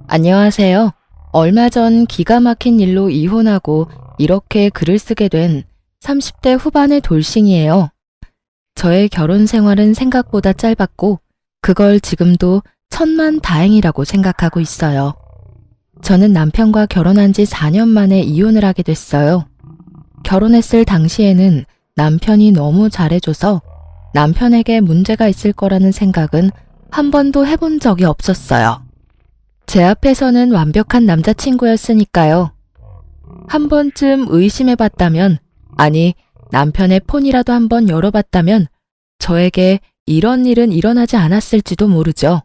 안녕하세요. 얼마 전 기가 막힌 일로 이혼하고 이렇게 글을 쓰게 된 30대 후반의 돌싱이에요. 저의 결혼 생활은 생각보다 짧았고 그걸 지금도 천만 다행이라고 생각하고 있어요. 저는 남편과 결혼한 지 4년 만에 이혼을 하게 됐어요. 결혼했을 당시에는 남편이 너무 잘해줘서 남편에게 문제가 있을 거라는 생각은 한 번도 해본 적이 없었어요. 제 앞에서는 완벽한 남자친구였으니까요. 한 번쯤 의심해봤다면, 아니, 남편의 폰이라도 한번 열어봤다면 저에게 이런 일은 일어나지 않았을지도 모르죠.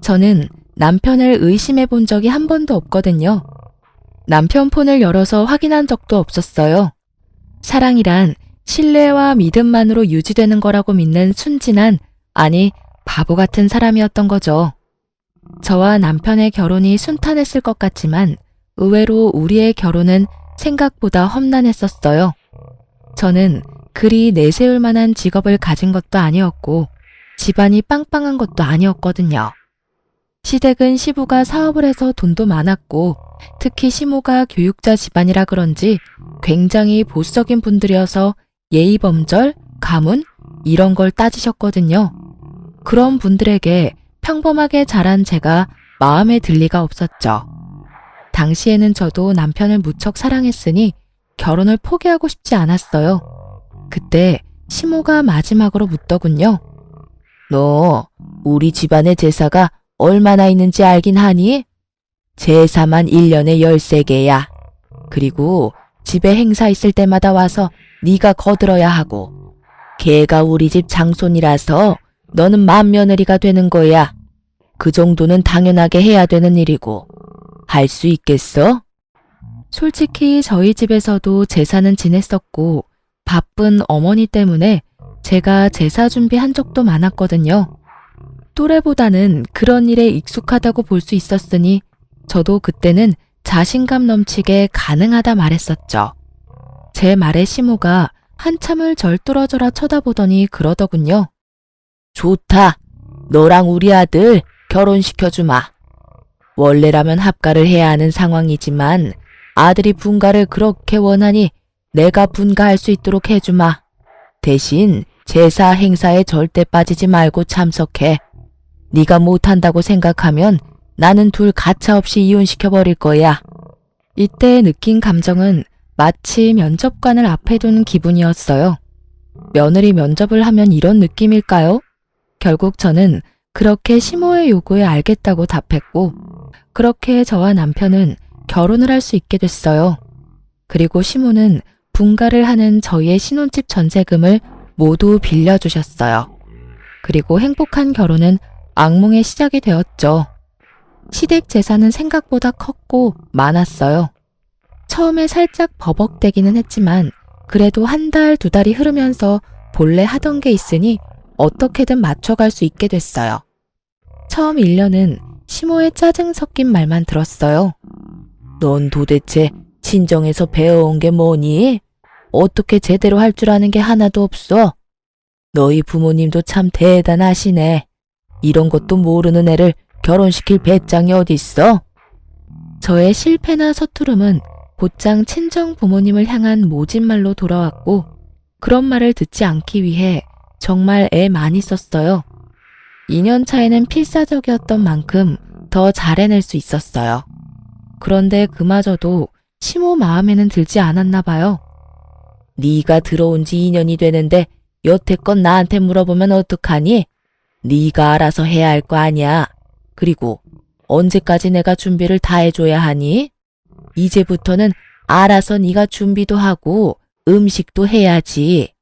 저는 남편을 의심해본 적이 한 번도 없거든요. 남편 폰을 열어서 확인한 적도 없었어요. 사랑이란 신뢰와 믿음만으로 유지되는 거라고 믿는 순진한, 아니, 바보 같은 사람이었던 거죠. 저와 남편의 결혼이 순탄했을 것 같지만 의외로 우리의 결혼은 생각보다 험난했었어요. 저는 그리 내세울 만한 직업을 가진 것도 아니었고 집안이 빵빵한 것도 아니었거든요. 시댁은 시부가 사업을 해서 돈도 많았고 특히 시모가 교육자 집안이라 그런지 굉장히 보수적인 분들이어서 예의범절, 가문 이런 걸 따지셨거든요. 그런 분들에게 평범하게 자란 제가 마음에 들 리가 없었죠. 당시에는 저도 남편을 무척 사랑했으니 결혼을 포기하고 싶지 않았어요. 그때 시모가 마지막으로 묻더군요. 너 우리 집안의 제사가 얼마나 있는지 알긴 하니? 제사만 1년에 13개야. 그리고 집에 행사 있을 때마다 와서 네가 거들어야 하고 걔가 우리 집 장손이라서 너는 맏며느리가 되는 거야. 그 정도는 당연하게 해야 되는 일이고 할 수 있겠어? 솔직히 저희 집에서도 제사는 지냈었고 바쁜 어머니 때문에 제가 제사 준비한 적도 많았거든요. 또래보다는 그런 일에 익숙하다고 볼 수 있었으니 저도 그때는 자신감 넘치게 가능하다 말했었죠. 제 말에 시모가 한참을 절 뚫어져라 쳐다보더니 그러더군요. 좋다. 너랑 우리 아들 결혼시켜주마. 원래라면 합가를 해야 하는 상황이지만 아들이 분가를 그렇게 원하니 내가 분가할 수 있도록 해주마. 대신 제사 행사에 절대 빠지지 말고 참석해. 네가 못한다고 생각하면 나는 둘 가차없이 이혼시켜버릴 거야. 이때 느낀 감정은 마치 면접관을 앞에 둔 기분이었어요. 며느리 면접을 하면 이런 느낌일까요? 결국 저는 그렇게 시모의 요구에 알겠다고 답했고 그렇게 저와 남편은 결혼을 할 수 있게 됐어요. 그리고 시모는 분가를 하는 저희의 신혼집 전세금을 모두 빌려주셨어요. 그리고 행복한 결혼은 악몽의 시작이 되었죠. 시댁 재산은 생각보다 컸고 많았어요. 처음에 살짝 버벅대기는 했지만 그래도 한 달, 두 달이 흐르면서 본래 하던 게 있으니 어떻게든 맞춰갈 수 있게 됐어요. 처음 1년은 시모의 짜증 섞인 말만 들었어요. 넌 도대체 친정에서 배워온 게 뭐니? 어떻게 제대로 할 줄 아는 게 하나도 없어? 너희 부모님도 참 대단하시네. 이런 것도 모르는 애를 결혼시킬 배짱이 어딨어? 저의 실패나 서투름은 곧장 친정 부모님을 향한 모진말로 돌아왔고 그런 말을 듣지 않기 위해 정말 애 많이 썼어요. 2년 차에는 필사적이었던 만큼 더 잘해낼 수 있었어요. 그런데 그마저도 시모 마음에는 들지 않았나 봐요. 네가 들어온 지 2년이 되는데 여태껏 나한테 물어보면 어떡하니? 네가 알아서 해야 할 거 아니야. 그리고 언제까지 내가 준비를 다 해줘야 하니? 이제부터는 알아서 네가 준비도 하고 음식도 해야지.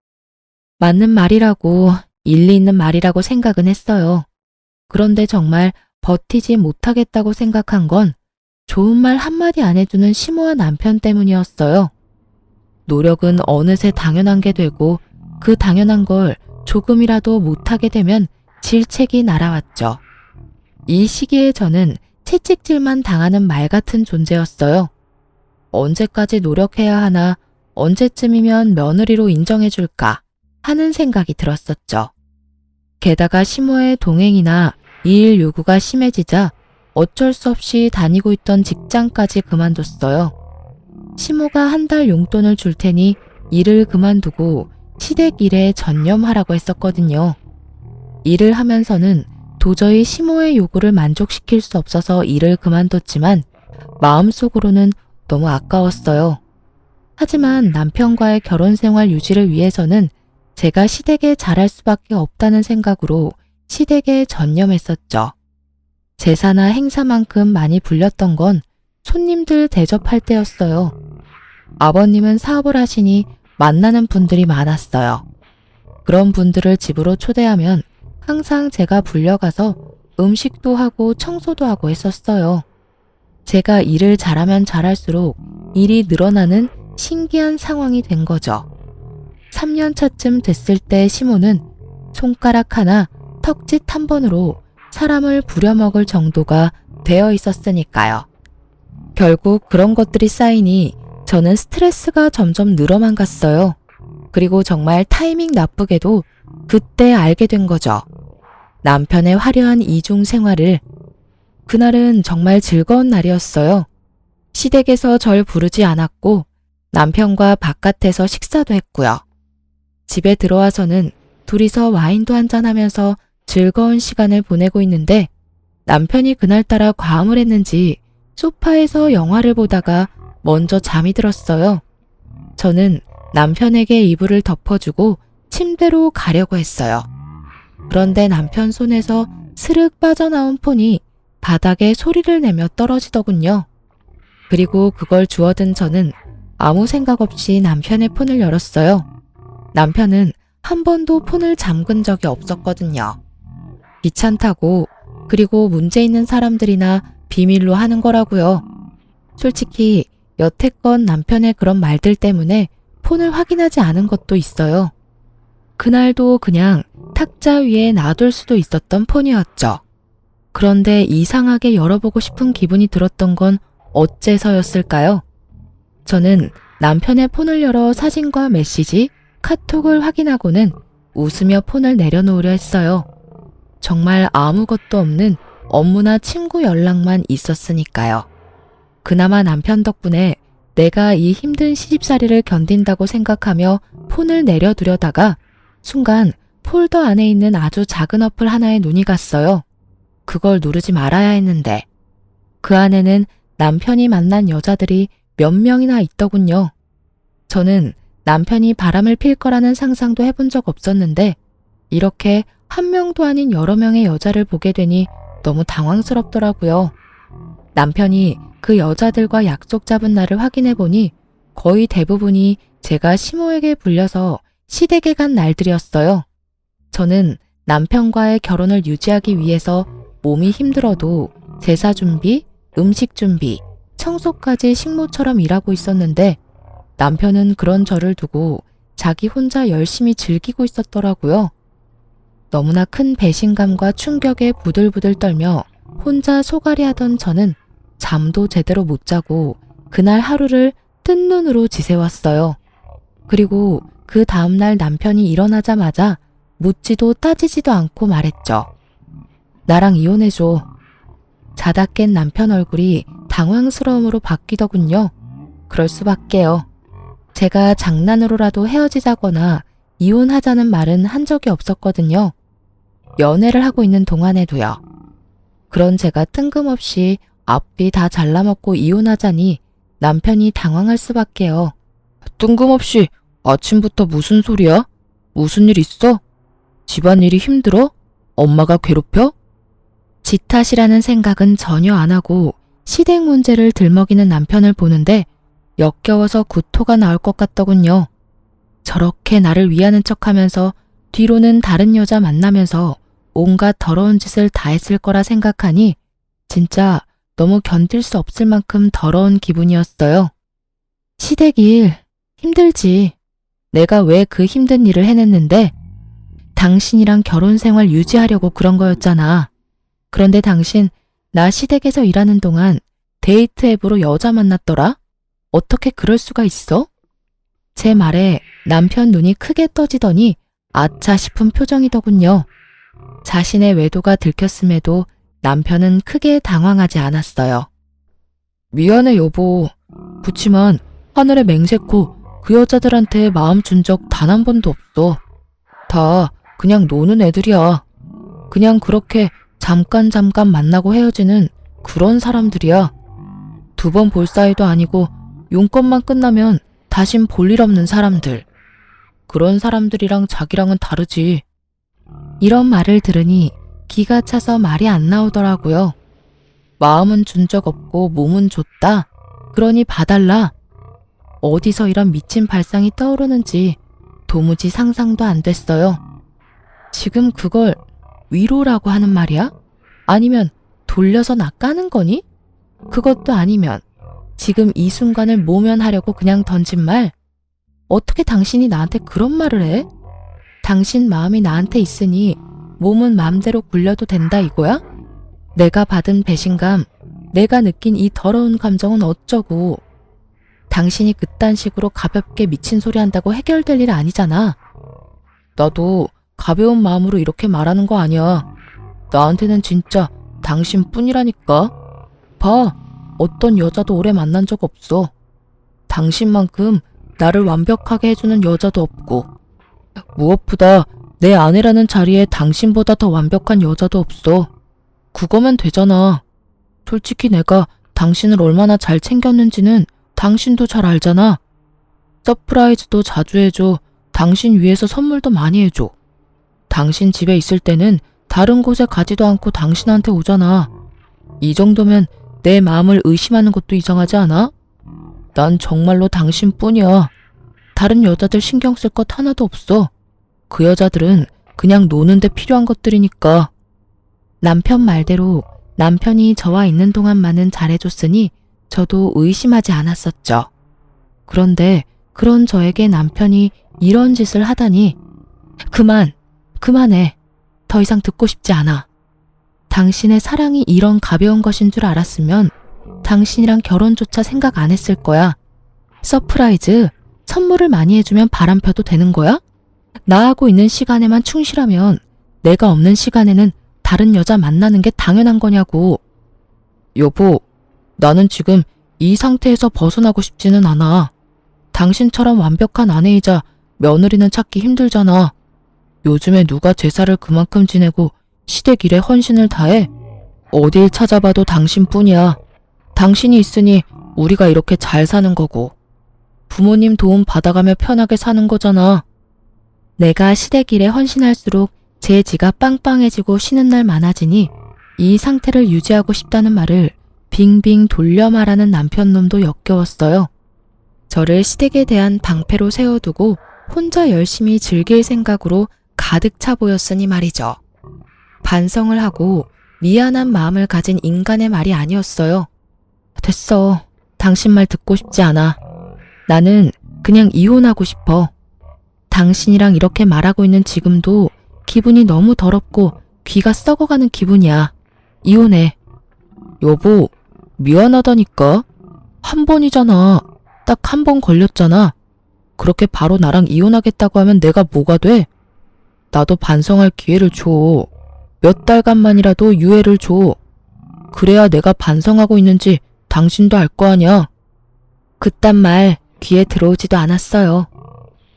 맞는 말이라고 일리 있는 말이라고 생각은 했어요. 그런데 정말 버티지 못하겠다고 생각한 건 좋은 말 한마디 안 해주는 시모와 남편 때문이었어요. 노력은 어느새 당연한 게 되고 그 당연한 걸 조금이라도 못하게 되면 질책이 날아왔죠. 이 시기에 저는 채찍질만 당하는 말 같은 존재였어요. 언제까지 노력해야 하나, 언제쯤이면 며느리로 인정해줄까 하는 생각이 들었었죠. 게다가 시모의 동행이나 일 요구가 심해지자 어쩔 수 없이 다니고 있던 직장까지 그만뒀어요. 시모가 한 달 용돈을 줄 테니 일을 그만두고 시댁 일에 전념하라고 했었거든요. 일을 하면서는 도저히 시모의 요구를 만족시킬 수 없어서 일을 그만뒀지만 마음속으로는 너무 아까웠어요. 하지만 남편과의 결혼 생활 유지를 위해서는 제가 시댁에 잘할 수밖에 없다는 생각으로 시댁에 전념했었죠. 제사나 행사만큼 많이 불렸던 건 손님들 대접할 때였어요. 아버님은 사업을 하시니 만나는 분들이 많았어요. 그런 분들을 집으로 초대하면 항상 제가 불려가서 음식도 하고 청소도 하고 했었어요. 제가 일을 잘하면 잘할수록 일이 늘어나는 신기한 상황이 된 거죠. 3년 차쯤 됐을 때 시모는 손가락 하나 턱짓 한 번으로 사람을 부려먹을 정도가 되어 있었으니까요. 결국 그런 것들이 쌓이니 저는 스트레스가 점점 늘어만 갔어요. 그리고 정말 타이밍 나쁘게도 그때 알게 된 거죠. 남편의 화려한 이중 생활을. 그날은 정말 즐거운 날이었어요. 시댁에서 절 부르지 않았고 남편과 바깥에서 식사도 했고요. 집에 들어와서는 둘이서 와인도 한잔하면서 즐거운 시간을 보내고 있는데 남편이 그날따라 과음을 했는지 소파에서 영화를 보다가 먼저 잠이 들었어요. 저는 남편에게 이불을 덮어주고 침대로 가려고 했어요. 그런데 남편 손에서 스르륵 빠져나온 폰이 바닥에 소리를 내며 떨어지더군요. 그리고 그걸 주워든 저는 아무 생각 없이 남편의 폰을 열었어요. 남편은 한 번도 폰을 잠근 적이 없었거든요. 귀찮다고, 그리고 문제 있는 사람들이나 비밀로 하는 거라고요. 솔직히 여태껏 남편의 그런 말들 때문에 폰을 확인하지 않은 것도 있어요. 그날도 그냥 탁자 위에 놔둘 수도 있었던 폰이었죠. 그런데 이상하게 열어보고 싶은 기분이 들었던 건 어째서였을까요? 저는 남편의 폰을 열어 사진과 메시지, 카톡을 확인하고는 웃으며 폰을 내려놓으려 했어요. 정말 아무것도 없는 업무나 친구 연락만 있었으니까요. 그나마 남편 덕분에 내가 이 힘든 시집살이를 견딘다고 생각하며 폰을 내려두려다가 순간 폴더 안에 있는 아주 작은 어플 하나에 눈이 갔어요. 그걸 누르지 말아야 했는데 그 안에는 남편이 만난 여자들이 몇 명이나 있더군요. 저는 남편이 바람을 필 거라는 상상도 해본 적 없었는데 이렇게 한 명도 아닌 여러 명의 여자를 보게 되니 너무 당황스럽더라고요. 남편이 그 여자들과 약속 잡은 날을 확인해 보니 거의 대부분이 제가 시모에게 불려서 시댁에 간 날들이었어요. 저는 남편과의 결혼을 유지하기 위해서 몸이 힘들어도 제사 준비, 음식 준비, 청소까지 식모처럼 일하고 있었는데 남편은 그런 저를 두고 자기 혼자 열심히 즐기고 있었더라고요. 너무나 큰 배신감과 충격에 부들부들 떨며 혼자 소갈이 하던 저는 잠도 제대로 못 자고 그날 하루를 뜬 눈으로 지새웠어요. 그리고 그 다음날 남편이 일어나자마자 묻지도 따지지도 않고 말했죠. 나랑 이혼해줘. 자다 깬 남편 얼굴이 당황스러움으로 바뀌더군요. 그럴 수밖에요. 제가 장난으로라도 헤어지자거나 이혼하자는 말은 한 적이 없었거든요. 연애를 하고 있는 동안에도요. 그런 제가 뜬금없이 앞뒤 다 잘라먹고 이혼하자니 남편이 당황할 수밖에요. 뜬금없이 아침부터 무슨 소리야? 무슨 일 있어? 집안일이 힘들어? 엄마가 괴롭혀? 지 탓이라는 생각은 전혀 안 하고 시댁 문제를 들먹이는 남편을 보는데 역겨워서 구토가 나올 것 같더군요. 저렇게 나를 위하는 척하면서 뒤로는 다른 여자 만나면서 온갖 더러운 짓을 다 했을 거라 생각하니 진짜 너무 견딜 수 없을 만큼 더러운 기분이었어요. 시댁 일 힘들지. 내가 왜 그 힘든 일을 해냈는데? 당신이랑 결혼 생활 유지하려고 그런 거였잖아. 그런데 당신 나 시댁에서 일하는 동안 데이트 앱으로 여자 만났더라? 어떻게 그럴 수가 있어? 제 말에 남편 눈이 크게 떠지더니 아차 싶은 표정이더군요. 자신의 외도가 들켰음에도 남편은 크게 당황하지 않았어요. 미안해 여보. 그치만 하늘에 맹세코 그 여자들한테 마음 준 적 단 한 번도 없어. 다 그냥 노는 애들이야. 그냥 그렇게 잠깐 만나고 헤어지는 그런 사람들이야. 2번 볼 사이도 아니고 용건만 끝나면 다신 볼 일 없는 사람들. 그런 사람들이랑 자기랑은 다르지. 이런 말을 들으니 기가 차서 말이 안 나오더라고요. 마음은 준 적 없고 몸은 줬다. 그러니 봐달라. 어디서 이런 미친 발상이 떠오르는지 도무지 상상도 안 됐어요. 지금 그걸 위로라고 하는 말이야? 아니면 돌려서 나 까는 거니? 그것도 아니면 지금 이 순간을 모면하려고 그냥 던진 말? 어떻게 당신이 나한테 그런 말을 해? 당신 마음이 나한테 있으니 몸은 마음대로 굴려도 된다 이거야? 내가 받은 배신감, 내가 느낀 이 더러운 감정은 어쩌고. 당신이 그딴 식으로 가볍게 미친 소리 한다고 해결될 일 아니잖아. 나도 가벼운 마음으로 이렇게 말하는 거 아니야. 나한테는 진짜 당신뿐이라니까. 봐, 어떤 여자도 오래 만난 적 없어. 당신만큼 나를 완벽하게 해주는 여자도 없고, 무엇보다 내 아내라는 자리에 당신보다 더 완벽한 여자도 없어. 그거면 되잖아. 솔직히 내가 당신을 얼마나 잘 챙겼는지는 당신도 잘 알잖아. 서프라이즈도 자주 해줘. 당신 위해서 선물도 많이 해줘. 당신 집에 있을 때는 다른 곳에 가지도 않고 당신한테 오잖아. 이 정도면 내 마음을 의심하는 것도 이상하지 않아? 난 정말로 당신뿐이야. 다른 여자들 신경 쓸 것 하나도 없어. 그 여자들은 그냥 노는데 필요한 것들이니까. 남편 말대로 남편이 저와 있는 동안만은 잘해줬으니 저도 의심하지 않았었죠. 그런데 그런 저에게 남편이 이런 짓을 하다니. 그만해. 더 이상 듣고 싶지 않아. 당신의 사랑이 이런 가벼운 것인 줄 알았으면 당신이랑 결혼조차 생각 안 했을 거야. 서프라이즈, 선물을 많이 해주면 바람 펴도 되는 거야? 나하고 있는 시간에만 충실하면 내가 없는 시간에는 다른 여자 만나는 게 당연한 거냐고. 여보, 나는 지금 이 상태에서 벗어나고 싶지는 않아. 당신처럼 완벽한 아내이자 며느리는 찾기 힘들잖아. 요즘에 누가 제사를 그만큼 지내고 시댁 일에 헌신을 다해? 어딜 찾아봐도 당신뿐이야. 당신이 있으니 우리가 이렇게 잘 사는 거고. 부모님 도움 받아가며 편하게 사는 거잖아. 내가 시댁 일에 헌신할수록 제 지가 빵빵해지고 쉬는 날 많아지니 이 상태를 유지하고 싶다는 말을 빙빙 돌려 말하는 남편놈도 역겨웠어요. 저를 시댁에 대한 방패로 세워두고 혼자 열심히 즐길 생각으로 가득 차 보였으니 말이죠. 반성을 하고 미안한 마음을 가진 인간의 말이 아니었어요. 됐어. 당신 말 듣고 싶지 않아. 나는 그냥 이혼하고 싶어. 당신이랑 이렇게 말하고 있는 지금도 기분이 너무 더럽고 귀가 썩어가는 기분이야. 이혼해. 여보, 미안하다니까. 한 번이잖아. 딱 한 번 걸렸잖아. 그렇게 바로 나랑 이혼하겠다고 하면 내가 뭐가 돼? 나도 반성할 기회를 줘. 몇 달간만이라도 유예를 줘. 그래야 내가 반성하고 있는지 당신도 알 거 아니야. 그딴 말 귀에 들어오지도 않았어요.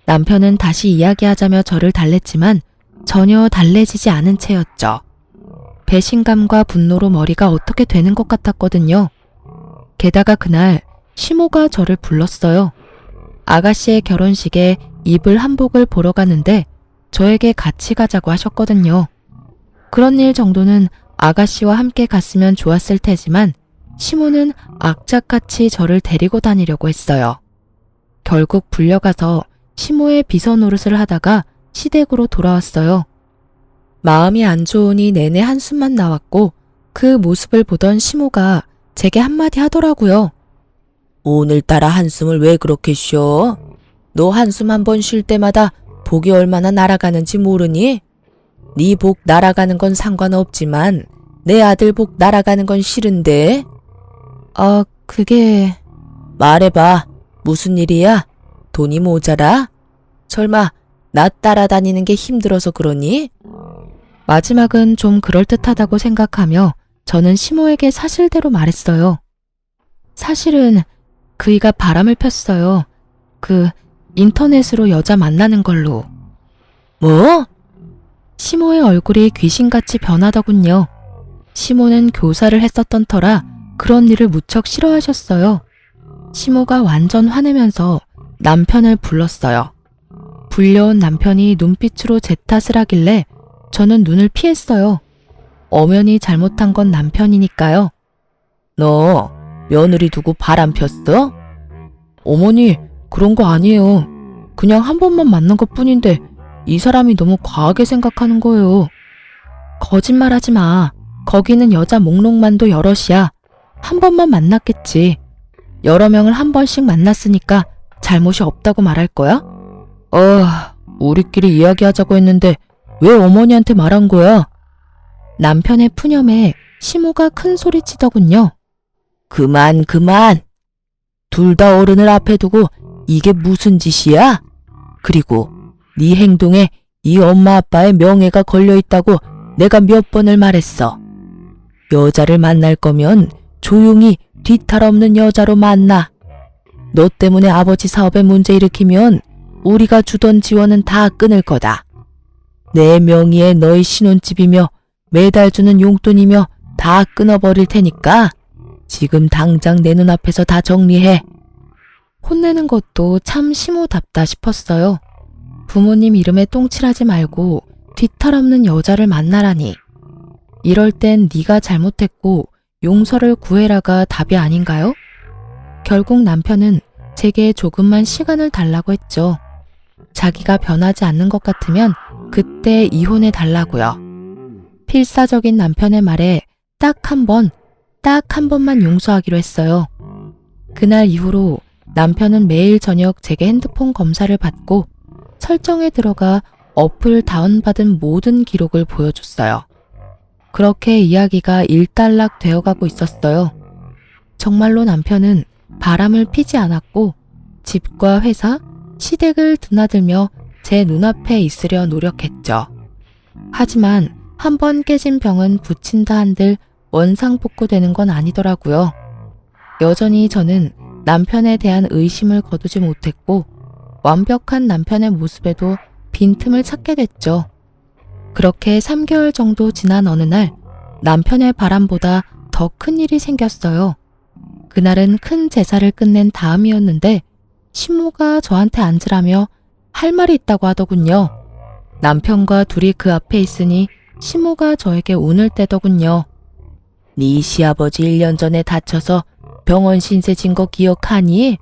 남편은 다시 이야기하자며 저를 달랬지만 전혀 달래지지 않은 채였죠. 배신감과 분노로 머리가 어떻게 되는 것 같았거든요. 게다가 그날 시모가 저를 불렀어요. 아가씨의 결혼식에 입을 한복을 보러 가는데 저에게 같이 가자고 하셨거든요. 그런 일 정도는 아가씨와 함께 갔으면 좋았을 테지만 시모는 악착같이 저를 데리고 다니려고 했어요. 결국 불려가서 시모의 비서 노릇을 하다가 시댁으로 돌아왔어요. 마음이 안 좋으니 내내 한숨만 나왔고 그 모습을 보던 시모가 제게 한마디 하더라고요. 오늘따라 한숨을 왜 그렇게 쉬어? 너 한숨 한 번 쉴 때마다 복이 얼마나 날아가는지 모르니? 네 복 날아가는 건 상관없지만 내 아들 복 날아가는 건 싫은데? 그게... 말해봐. 무슨 일이야? 돈이 모자라? 설마 나 따라다니는 게 힘들어서 그러니? 마지막은 좀 그럴듯하다고 생각하며 저는 시모에게 사실대로 말했어요. 사실은 그이가 바람을 폈어요. 인터넷으로 여자 만나는 걸로. 뭐? 시모의 얼굴이 귀신같이 변하더군요. 시모는 교사를 했었던 터라 그런 일을 무척 싫어하셨어요. 시모가 완전 화내면서 남편을 불렀어요. 불려온 남편이 눈빛으로 제 탓을 하길래 저는 눈을 피했어요. 엄연히 잘못한 건 남편이니까요. 너 며느리 두고 바람 폈어? 어머니, 그런 거 아니에요. 그냥 한 번만 만난 것 뿐인데 이 사람이 너무 과하게 생각하는 거예요. 거짓말하지 마. 거기는 여자 목록만도 여럿이야. 한 번만 만났겠지. 여러 명을 한 번씩 만났으니까 잘못이 없다고 말할 거야? 우리끼리 이야기하자고 했는데 왜 어머니한테 말한 거야? 남편의 푸념에 시모가 큰 소리 치더군요. 그만. 둘 다 어른을 앞에 두고 이게 무슨 짓이야? 그리고 네 행동에 이 엄마 아빠의 명예가 걸려있다고 내가 몇 번을 말했어. 여자를 만날 거면 조용히 뒤탈 없는 여자로 만나. 너 때문에 아버지 사업에 문제 일으키면 우리가 주던 지원은 다 끊을 거다. 내 명의의 너희 신혼집이며 매달 주는 용돈이며 다 끊어버릴 테니까 지금 당장 내 눈앞에서 다 정리해. 혼내는 것도 참 시모답다 싶었어요. 부모님 이름에 똥칠하지 말고 뒤탈 없는 여자를 만나라니. 이럴 땐 네가 잘못했고 용서를 구해라가 답이 아닌가요? 결국 남편은 제게 조금만 시간을 달라고 했죠. 자기가 변하지 않는 것 같으면 그때 이혼해 달라고요. 필사적인 남편의 말에 딱 한 번만 용서하기로 했어요. 그날 이후로 남편은 매일 저녁 제게 핸드폰 검사를 받고 설정에 들어가 어플 다운받은 모든 기록을 보여줬어요. 그렇게 이야기가 일단락 되어가고 있었어요. 정말로 남편은 바람을 피지 않았고 집과 회사, 시댁을 드나들며 제 눈앞에 있으려 노력했죠. 하지만 한 번 깨진 병은 붙인다 한들 원상복구되는 건 아니더라고요. 여전히 저는 남편에 대한 의심을 거두지 못했고 완벽한 남편의 모습에도 빈틈을 찾게 됐죠. 그렇게 3개월 정도 지난 어느 날 남편의 바람보다 더 큰 일이 생겼어요. 그날은 큰 제사를 끝낸 다음이었는데 시모가 저한테 앉으라며 할 말이 있다고 하더군요. 남편과 둘이 그 앞에 있으니 시모가 저에게 운을 떼더군요. 네 시아버지 1년 전에 다쳐서 병원 신세 진 거 기억하니?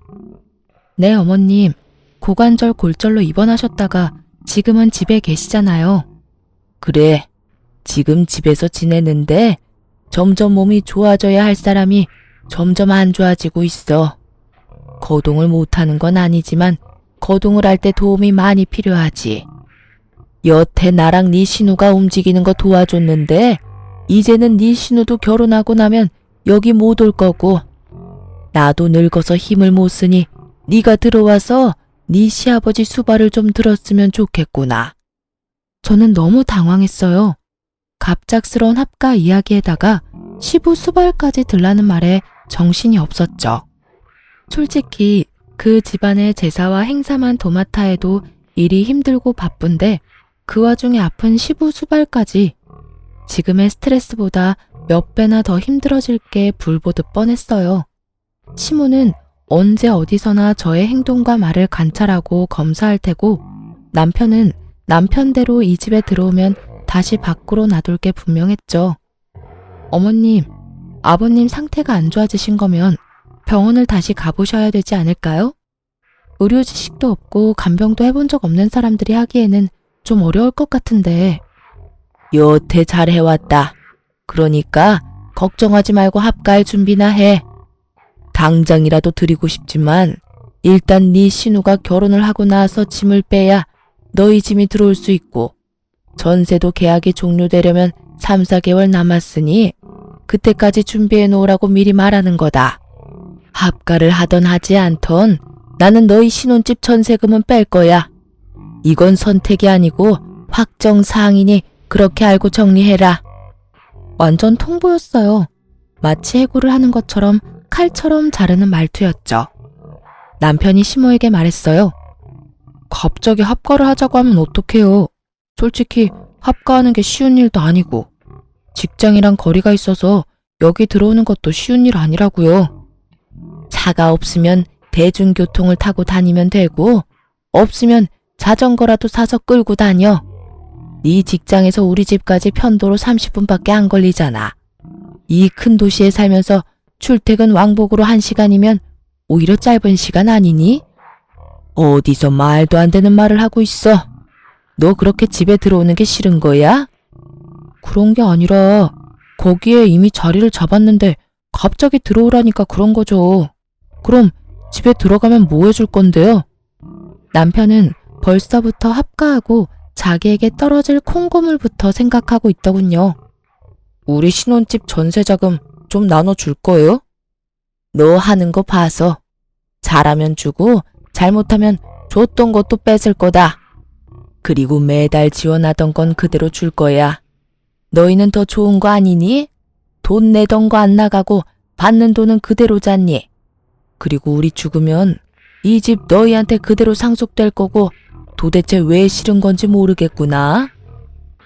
네, 어머님. 고관절 골절로 입원하셨다가 지금은 집에 계시잖아요. 그래, 지금 집에서 지내는데 점점 몸이 좋아져야 할 사람이 점점 안 좋아지고 있어. 거동을 못하는 건 아니지만 거동을 할 때 도움이 많이 필요하지. 여태 나랑 네 신우가 움직이는 거 도와줬는데 이제는 네 신우도 결혼하고 나면 여기 못 올 거고 나도 늙어서 힘을 못 쓰니 네가 들어와서 네 시아버지 수발을 좀 들었으면 좋겠구나. 저는 너무 당황했어요. 갑작스러운 합가 이야기에다가 시부 수발까지 들라는 말에 정신이 없었죠. 솔직히 그 집안의 제사와 행사만 도맡아 해도 일이 힘들고 바쁜데 그 와중에 아픈 시부 수발까지 지금의 스트레스보다 몇 배나 더 힘들어질 게 불보듯 뻔했어요. 시모는 언제 어디서나 저의 행동과 말을 관찰하고 검사할 테고 남편은 남편대로 이 집에 들어오면 다시 밖으로 놔둘 게 분명했죠. 어머님, 아버님 상태가 안 좋아지신 거면 병원을 다시 가보셔야 되지 않을까요? 의료 지식도 없고 간병도 해본 적 없는 사람들이 하기에는 좀 어려울 것 같은데. 여태 잘 해왔다. 그러니까 걱정하지 말고 합가할 준비나 해. 당장이라도 드리고 싶지만 일단 네 신우가 결혼을 하고 나서 짐을 빼야 너희 짐이 들어올 수 있고 전세도 계약이 종료되려면 3, 4개월 남았으니 그때까지 준비해 놓으라고 미리 말하는 거다. 합가를 하던 하지 않던 나는 너희 신혼집 전세금은 뺄 거야. 이건 선택이 아니고 확정 사항이니 그렇게 알고 정리해라. 완전 통보였어요. 마치 해고를 하는 것처럼 칼처럼 자르는 말투였죠. 남편이 시모에게 말했어요. 갑자기 합가를 하자고 하면 어떡해요. 솔직히 합가하는 게 쉬운 일도 아니고 직장이랑 거리가 있어서 여기 들어오는 것도 쉬운 일 아니라고요. 차가 없으면 대중교통을 타고 다니면 되고 없으면 자전거라도 사서 끌고 다녀. 네 직장에서 우리 집까지 편도로 30분밖에 안 걸리잖아. 이 큰 도시에 살면서 출퇴근 왕복으로 1시간이면 오히려 짧은 시간 아니니? 어디서 말도 안 되는 말을 하고 있어. 너 그렇게 집에 들어오는 게 싫은 거야? 그런 게 아니라 거기에 이미 자리를 잡았는데 갑자기 들어오라니까 그런 거죠. 그럼 집에 들어가면 뭐 해줄 건데요? 남편은 벌써부터 합가하고 자기에게 떨어질 콩고물부터 생각하고 있더군요. 우리 신혼집 전세자금 좀 나눠줄 거예요? 너 하는 거 봐서 잘하면 주고 잘못하면 줬던 것도 뺏을 거다. 그리고 매달 지원하던 건 그대로 줄 거야. 너희는 더 좋은 거 아니니? 돈 내던 거 안 나가고 받는 돈은 그대로잖니. 그리고 우리 죽으면 이 집 너희한테 그대로 상속될 거고 도대체 왜 싫은 건지 모르겠구나.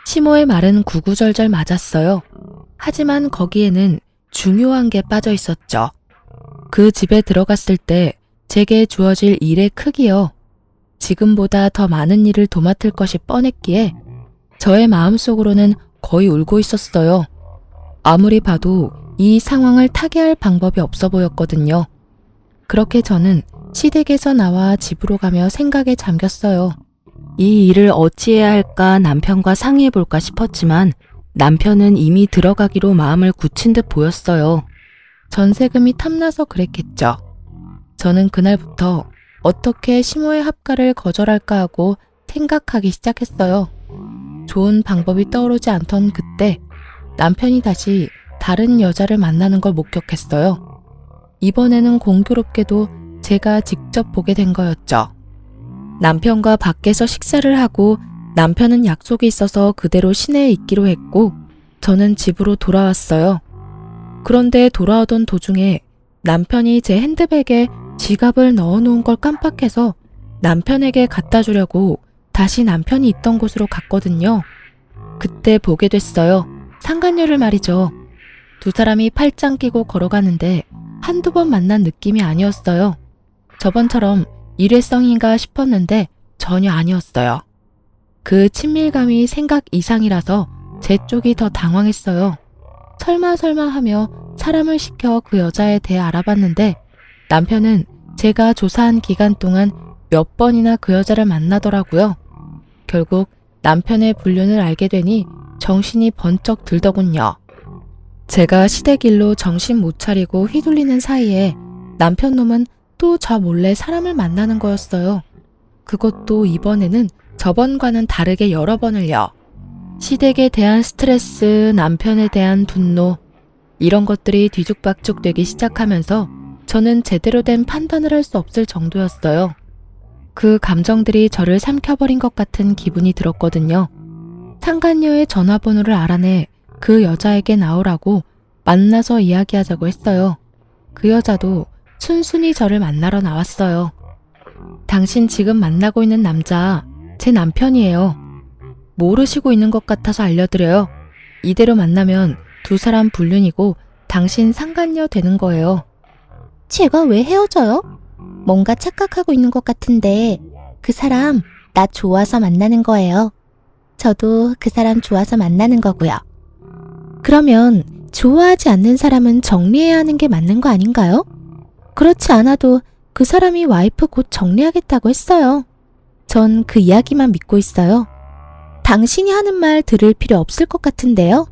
시모의 말은 구구절절 맞았어요. 하지만 거기에는 중요한 게 빠져 있었죠. 그 집에 들어갔을 때 제게 주어질 일의 크기요. 지금보다 더 많은 일을 도맡을 것이 뻔했기에 저의 마음속으로는 거의 울고 있었어요. 아무리 봐도 이 상황을 타개할 방법이 없어 보였거든요. 그렇게 저는 시댁에서 나와 집으로 가며 생각에 잠겼어요. 이 일을 어찌해야 할까 남편과 상의해 볼까 싶었지만 남편은 이미 들어가기로 마음을 굳힌 듯 보였어요. 전세금이 탐나서 그랬겠죠. 저는 그날부터 어떻게 시모의 합가를 거절할까 하고 생각하기 시작했어요. 좋은 방법이 떠오르지 않던 그때 남편이 다시 다른 여자를 만나는 걸 목격했어요. 이번에는 공교롭게도 제가 직접 보게 된 거였죠. 남편과 밖에서 식사를 하고 남편은 약속이 있어서 그대로 시내에 있기로 했고 저는 집으로 돌아왔어요. 그런데 돌아오던 도중에 남편이 제 핸드백에 지갑을 넣어놓은 걸 깜빡해서 남편에게 갖다 주려고 다시 남편이 있던 곳으로 갔거든요. 그때 보게 됐어요. 상간녀를 말이죠. 두 사람이 팔짱 끼고 걸어가는데 한두 번 만난 느낌이 아니었어요. 저번처럼 일회성인가 싶었는데 전혀 아니었어요. 그 친밀감이 생각 이상이라서 제 쪽이 더 당황했어요. 설마 하며 사람을 시켜 그 여자에 대해 알아봤는데 남편은 제가 조사한 기간 동안 몇 번이나 그 여자를 만나더라고요. 결국 남편의 불륜을 알게 되니 정신이 번쩍 들더군요. 제가 시댁 일로 정신 못 차리고 휘둘리는 사이에 남편 놈은 또 저 몰래 사람을 만나는 거였어요. 그것도 이번에는 저번과는 다르게 여러 번을요. 시댁에 대한 스트레스, 남편에 대한 분노, 이런 것들이 뒤죽박죽 되기 시작하면서 저는 제대로 된 판단을 할 수 없을 정도였어요. 그 감정들이 저를 삼켜버린 것 같은 기분이 들었거든요. 상간녀의 전화번호를 알아내 그 여자에게 나오라고 만나서 이야기하자고 했어요. 그 여자도 순순히 저를 만나러 나왔어요. 당신 지금 만나고 있는 남자 제 남편이에요. 모르시고 있는 것 같아서 알려드려요. 이대로 만나면 두 사람 불륜이고 당신 상간녀 되는 거예요. 제가 왜 헤어져요? 뭔가 착각하고 있는 것 같은데 그 사람 나 좋아서 만나는 거예요. 저도 그 사람 좋아서 만나는 거고요. 그러면 좋아하지 않는 사람은 정리해야 하는 게 맞는 거 아닌가요? 그렇지 않아도 그 사람이 와이프 곧 정리하겠다고 했어요. 전 그 이야기만 믿고 있어요. 당신이 하는 말 들을 필요 없을 것 같은데요?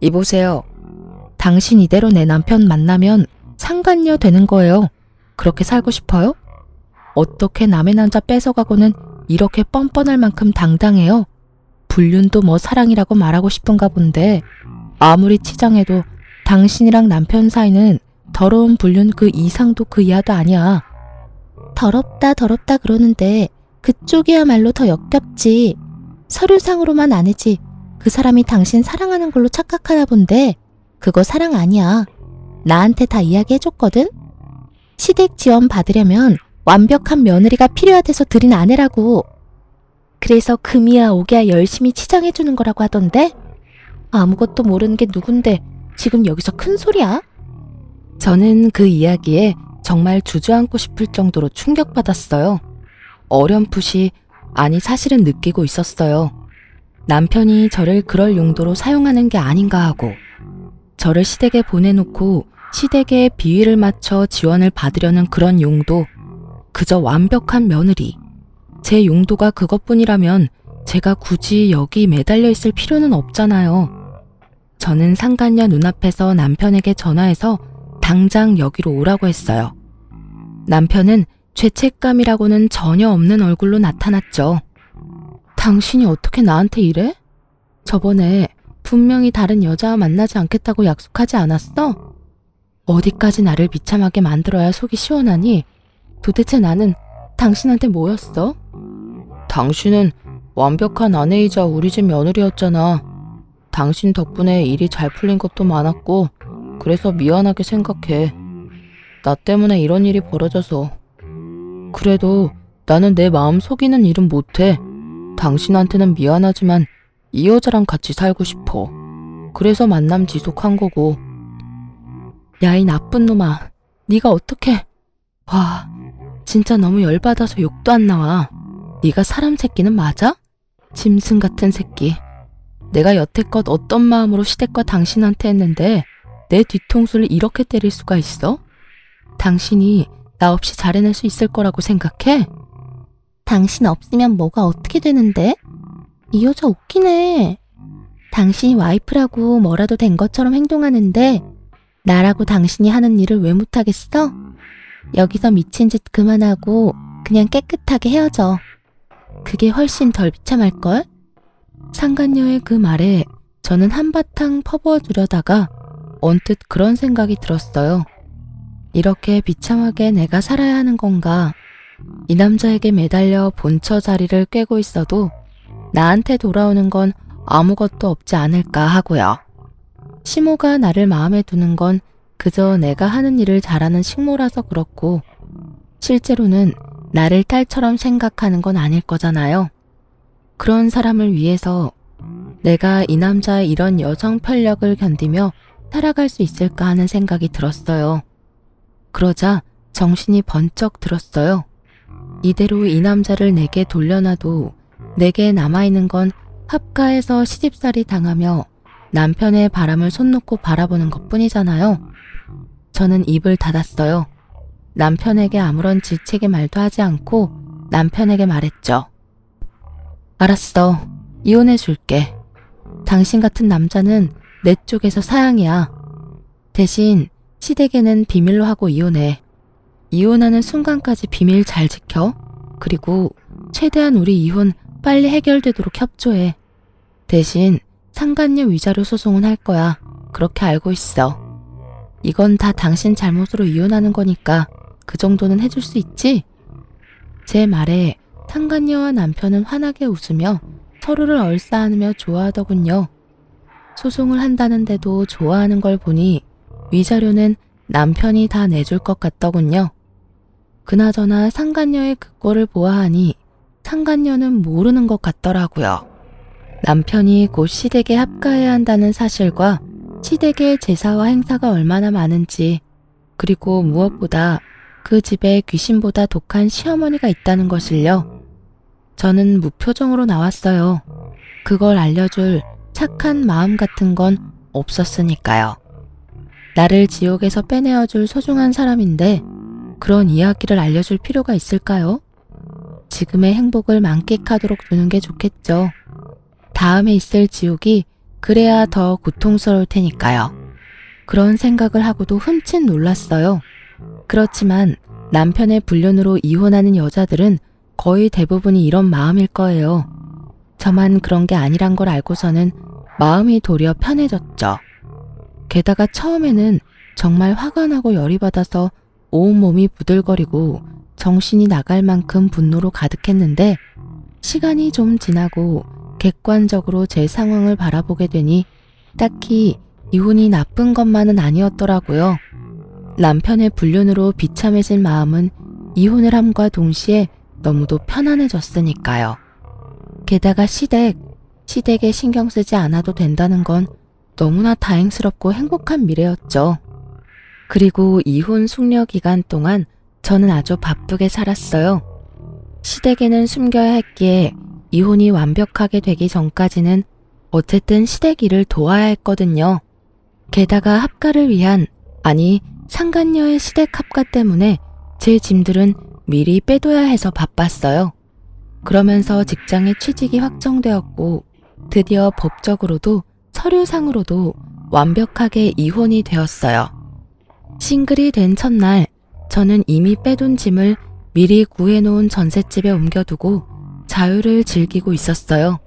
이보세요. 당신 이대로 내 남편 만나면 상간녀 되는 거예요. 그렇게 살고 싶어요? 어떻게 남의 남자 뺏어가고는 이렇게 뻔뻔할 만큼 당당해요? 불륜도 뭐 사랑이라고 말하고 싶은가 본데 아무리 치장해도 당신이랑 남편 사이는 더러운 불륜 그 이상도 그 이하도 아니야. 더럽다 그러는데 그쪽이야말로 더 역겹지. 서류상으로만 아니지 그 사람이 당신 사랑하는 걸로 착각하나 본데 그거 사랑 아니야. 나한테 다 이야기해줬거든? 시댁 지원 받으려면 완벽한 며느리가 필요하대서 들인 아내라고. 그래서 금이야 오기야 열심히 치장해주는 거라고 하던데? 아무것도 모르는 게 누군데 지금 여기서 큰 소리야? 저는 그 이야기에 정말 주저앉고 싶을 정도로 충격받았어요. 어렴풋이, 아니 사실은 느끼고 있었어요. 남편이 저를 그럴 용도로 사용하는 게 아닌가 하고, 저를 시댁에 보내놓고 시댁에 비위를 맞춰 지원을 받으려는 그런 용도, 그저 완벽한 며느리. 제 용도가 그것뿐이라면 제가 굳이 여기 매달려 있을 필요는 없잖아요. 저는 상간녀 눈앞에서 남편에게 전화해서 당장 여기로 오라고 했어요. 남편은 죄책감이라고는 전혀 없는 얼굴로 나타났죠. 당신이 어떻게 나한테 이래? 저번에 분명히 다른 여자와 만나지 않겠다고 약속하지 않았어? 어디까지 나를 비참하게 만들어야 속이 시원하니? 도대체 나는 당신한테 뭐였어? 당신은 완벽한 아내이자 우리 집 며느리였잖아. 당신 덕분에 일이 잘 풀린 것도 많았고 그래서 미안하게 생각해. 나 때문에 이런 일이 벌어져서. 그래도 나는 내 마음 속이는 일은 못해. 당신한테는 미안하지만 이 여자랑 같이 살고 싶어. 그래서 만남 지속한 거고. 야, 이 나쁜 놈아. 네가 어떻게... 와, 진짜 너무 열받아서 욕도 안 나와. 네가 사람 새끼는 맞아? 짐승 같은 새끼. 내가 여태껏 어떤 마음으로 시댁과 당신한테 했는데 내 뒤통수를 이렇게 때릴 수가 있어? 당신이 나 없이 잘 해낼 수 있을 거라고 생각해? 당신 없으면 뭐가 어떻게 되는데? 이 여자 웃기네. 당신이 와이프라고 뭐라도 된 것처럼 행동하는데 나라고 당신이 하는 일을 왜 못하겠어? 여기서 미친 짓 그만하고 그냥 깨끗하게 헤어져. 그게 훨씬 덜 비참할걸? 상간녀의 그 말에 저는 한바탕 퍼부어주려다가 언뜻 그런 생각이 들었어요. 이렇게 비참하게 내가 살아야 하는 건가? 이 남자에게 매달려 본처 자리를 꿰고 있어도 나한테 돌아오는 건 아무것도 없지 않을까 하고요. 시모가 나를 마음에 두는 건 그저 내가 하는 일을 잘하는 식모라서 그렇고 실제로는 나를 딸처럼 생각하는 건 아닐 거잖아요. 그런 사람을 위해서 내가 이 남자의 이런 여성 편력을 견디며 살아갈 수 있을까 하는 생각이 들었어요. 그러자 정신이 번쩍 들었어요. 이대로 이 남자를 내게 돌려놔도 내게 남아있는 건 합가에서 시집살이 당하며 남편의 바람을 손 놓고 바라보는 것뿐이잖아요. 저는 입을 닫았어요. 남편에게 아무런 질책의 말도 하지 않고 남편에게 말했죠. 알았어. 이혼해 줄게. 당신 같은 남자는 내 쪽에서 사양이야. 대신 시댁에는 비밀로 하고 이혼해. 이혼하는 순간까지 비밀 잘 지켜. 그리고 최대한 우리 이혼 빨리 해결되도록 협조해. 대신 상간녀 위자료 소송은 할 거야. 그렇게 알고 있어. 이건 다 당신 잘못으로 이혼하는 거니까 그 정도는 해줄 수 있지? 제 말에 상간녀와 남편은 환하게 웃으며 서로를 얼싸안으며 좋아하더군요. 소송을 한다는데도 좋아하는 걸 보니 위자료는 남편이 다 내줄 것 같더군요. 그나저나 상간녀의 그 꼴을 보아하니 상간녀는 모르는 것 같더라고요. 남편이 곧 시댁에 합가해야 한다는 사실과 시댁의 제사와 행사가 얼마나 많은지, 그리고 무엇보다 그 집에 귀신보다 독한 시어머니가 있다는 것을요. 저는 무표정으로 나왔어요. 그걸 알려줄 착한 마음 같은 건 없었으니까요. 나를 지옥에서 빼내어줄 소중한 사람인데 그런 이야기를 알려줄 필요가 있을까요? 지금의 행복을 만끽하도록 두는 게 좋겠죠. 다음에 있을 지옥이 그래야 더 고통스러울 테니까요. 그런 생각을 하고도 흠칫 놀랐어요. 그렇지만 남편의 불륜으로 이혼하는 여자들은 거의 대부분이 이런 마음일 거예요. 저만 그런 게 아니란 걸 알고서는 마음이 도리어 편해졌죠. 게다가 처음에는 정말 화가 나고 열이 받아서 온몸이 부들거리고 정신이 나갈 만큼 분노로 가득했는데 시간이 좀 지나고 객관적으로 제 상황을 바라보게 되니 딱히 이혼이 나쁜 것만은 아니었더라고요. 남편의 불륜으로 비참해진 마음은 이혼을 함과 동시에 너무도 편안해졌으니까요. 게다가 시댁에 신경 쓰지 않아도 된다는 건 너무나 다행스럽고 행복한 미래였죠. 그리고 이혼 숙려 기간 동안 저는 아주 바쁘게 살았어요. 시댁에는 숨겨야 했기에 이혼이 완벽하게 되기 전까지는 어쨌든 시댁 일을 도와야 했거든요. 게다가 합가를 위한, 아니 상간녀의 시댁 합가 때문에 제 짐들은 미리 빼둬야 해서 바빴어요. 그러면서 직장의 취직이 확정되었고 드디어 법적으로도 서류상으로도 완벽하게 이혼이 되었어요. 싱글이 된 첫날 저는 이미 빼둔 짐을 미리 구해놓은 전셋집에 옮겨두고 자유를 즐기고 있었어요.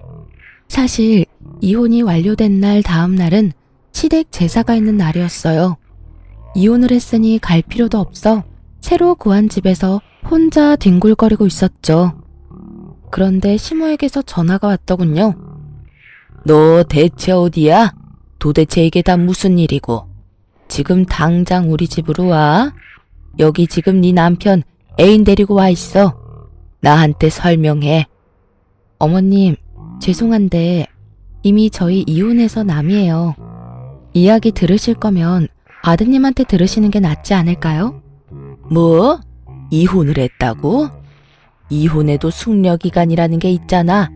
사실 이혼이 완료된 날 다음 날은 시댁 제사가 있는 날이었어요. 이혼을 했으니 갈 필요도 없어 새로 구한 집에서 혼자 뒹굴거리고 있었죠. 그런데 시모에게서 전화가 왔더군요. 너 대체 어디야? 도대체 이게 다 무슨 일이고? 지금 당장 우리 집으로 와. 여기 지금 네 남편 애인 데리고 와 있어. 나한테 설명해. 어머님, 죄송한데 이미 저희 이혼해서 남이에요. 이야기 들으실 거면 아드님한테 들으시는 게 낫지 않을까요? 뭐? 이혼을 했다고? 이혼해도 숙려기간이라는 게 있잖아.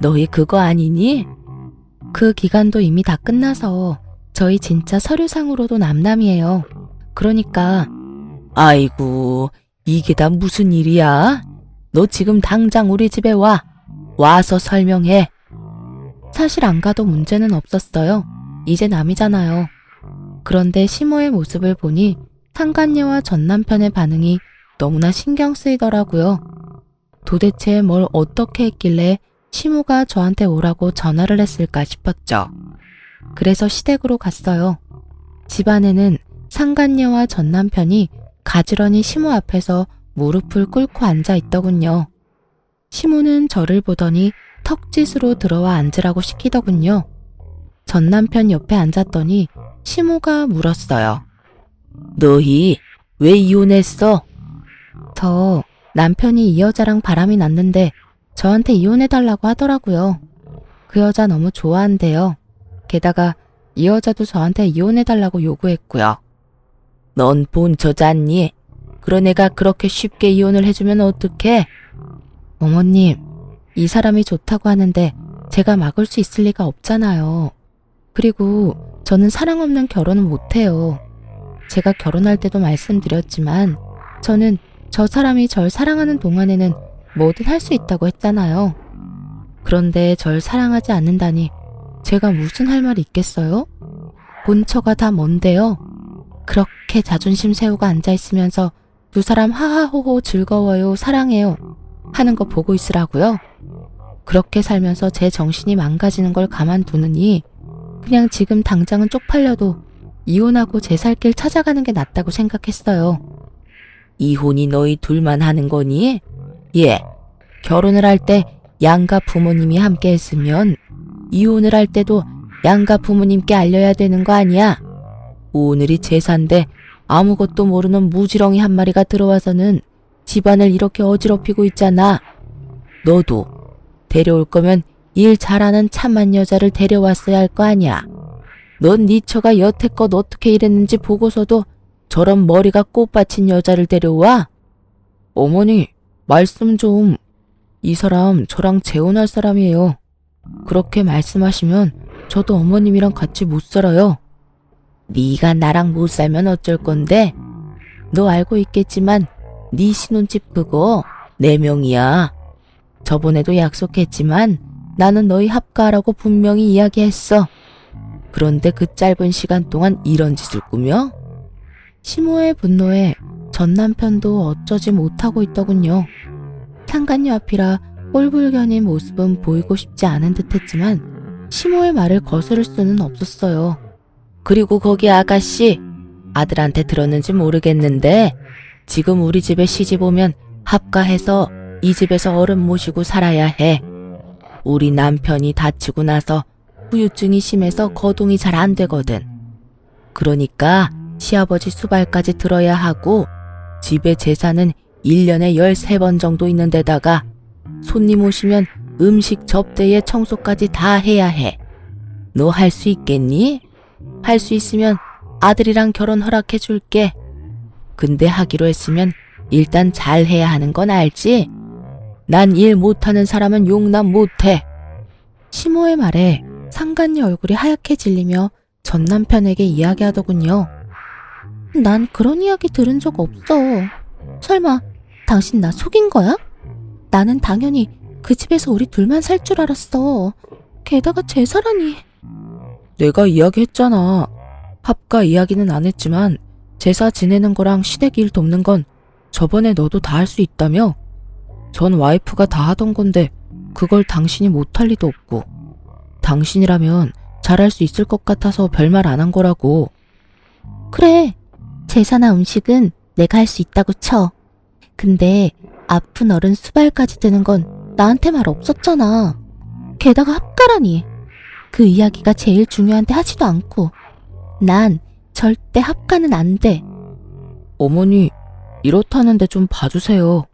너희 그거 아니니? 그 기간도 이미 다 끝나서 저희 진짜 서류상으로도 남남이에요. 그러니까. 아이고, 이게 다 무슨 일이야? 너 지금 당장 우리 집에 와. 와서 설명해. 사실 안 가도 문제는 없었어요. 이제 남이잖아요. 그런데 시모의 모습을 보니 상간녀와 전남편의 반응이 너무나 신경 쓰이더라고요. 도대체 뭘 어떻게 했길래 시모가 저한테 오라고 전화를 했을까 싶었죠. 그래서 시댁으로 갔어요. 집안에는 상간녀와 전남편이 가지런히 시모 앞에서 무릎을 꿇고 앉아 있더군요. 시모는 저를 보더니 턱짓으로 들어와 앉으라고 시키더군요. 전남편 옆에 앉았더니 시모가 물었어요. 너희 왜 이혼했어? 저 남편이 이 여자랑 바람이 났는데 저한테 이혼해달라고 하더라고요. 그 여자 너무 좋아한대요. 게다가 이 여자도 저한테 이혼해달라고 요구했고요. 넌 본 저자니? 그런 애가 그렇게 쉽게 이혼을 해주면 어떡해? 어머님, 이 사람이 좋다고 하는데 제가 막을 수 있을 리가 없잖아요. 그리고 저는 사랑 없는 결혼은 못해요. 제가 결혼할 때도 말씀드렸지만 저는 저 사람이 절 사랑하는 동안에는 뭐든 할 수 있다고 했잖아요. 그런데 절 사랑하지 않는다니 제가 무슨 할 말이 있겠어요? 본처가 다 뭔데요? 그렇게 자존심 세우고 앉아있으면서 두 사람 하하호호 즐거워요, 사랑해요 하는 거 보고 있으라고요? 그렇게 살면서 제 정신이 망가지는 걸 가만두느니 그냥 지금 당장은 쪽팔려도 이혼하고 제 살 길 찾아가는 게 낫다고 생각했어요. 이혼이 너희 둘만 하는 거니? 예, 결혼을 할 때 양가 부모님이 함께 했으면 이혼을 할 때도 양가 부모님께 알려야 되는 거 아니야? 오늘이 제사인데 아무것도 모르는 무지렁이 한 마리가 들어와서는 집안을 이렇게 어지럽히고 있잖아. 너도 데려올 거면 일 잘하는 참한 여자를 데려왔어야 할 거 아니야. 넌 네 처가 여태껏 어떻게 일했는지 보고서도 저런 머리가 꽃받친 여자를 데려와? 어머니, 말씀 좀. 이 사람 저랑 재혼할 사람이에요. 그렇게 말씀하시면 저도 어머님이랑 같이 못 살아요. 네가 나랑 못 살면 어쩔 건데? 너 알고 있겠지만 네 신혼집 그거 4명이야. 저번에도 약속했지만 나는 너희 합가하라고 분명히 이야기했어. 그런데 그 짧은 시간 동안 이런 짓을 꾸며? 시모의 분노에 전 남편도 어쩌지 못하고 있더군요. 상간녀 앞이라 꼴불견인 모습은 보이고 싶지 않은 듯했지만 시모의 말을 거스를 수는 없었어요. 그리고 거기 아가씨, 아들한테 들었는지 모르겠는데 지금 우리 집에 시집 오면 합가해서 이 집에서 어른 모시고 살아야 해. 우리 남편이 다치고 나서 후유증이 심해서 거동이 잘 안 되거든. 그러니까 시아버지 수발까지 들어야 하고 집에 제사는 1년에 13번 정도 있는 데다가 손님 오시면 음식 접대에 청소까지 다 해야 해. 너 할 수 있겠니? 할 수 있으면 아들이랑 결혼 허락해 줄게. 근데 하기로 했으면 일단 잘 해야 하는 건 알지? 난 일 못하는 사람은 용납 못해. 시모의 말에 상간녀 얼굴이 하얗게 질리며 전 남편에게 이야기하더군요. 난 그런 이야기 들은 적 없어. 설마 당신 나 속인 거야? 나는 당연히 그 집에서 우리 둘만 살 줄 알았어. 게다가 제사라니. 내가 이야기했잖아. 합가 이야기는 안 했지만 제사 지내는 거랑 시댁 일 돕는 건 저번에 너도 다 할 수 있다며? 전 와이프가 다 하던 건데 그걸 당신이 못할 리도 없고, 당신이라면 잘할 수 있을 것 같아서 별말 안 한 거라고. 그래, 제사나 음식은 내가 할 수 있다고 쳐. 근데 아픈 어른 수발까지 드는 건 나한테 말 없었잖아. 게다가 합가라니. 그 이야기가 제일 중요한데 하지도 않고. 난 절대 합가는 안 돼. 어머니, 이렇다는데 좀 봐주세요.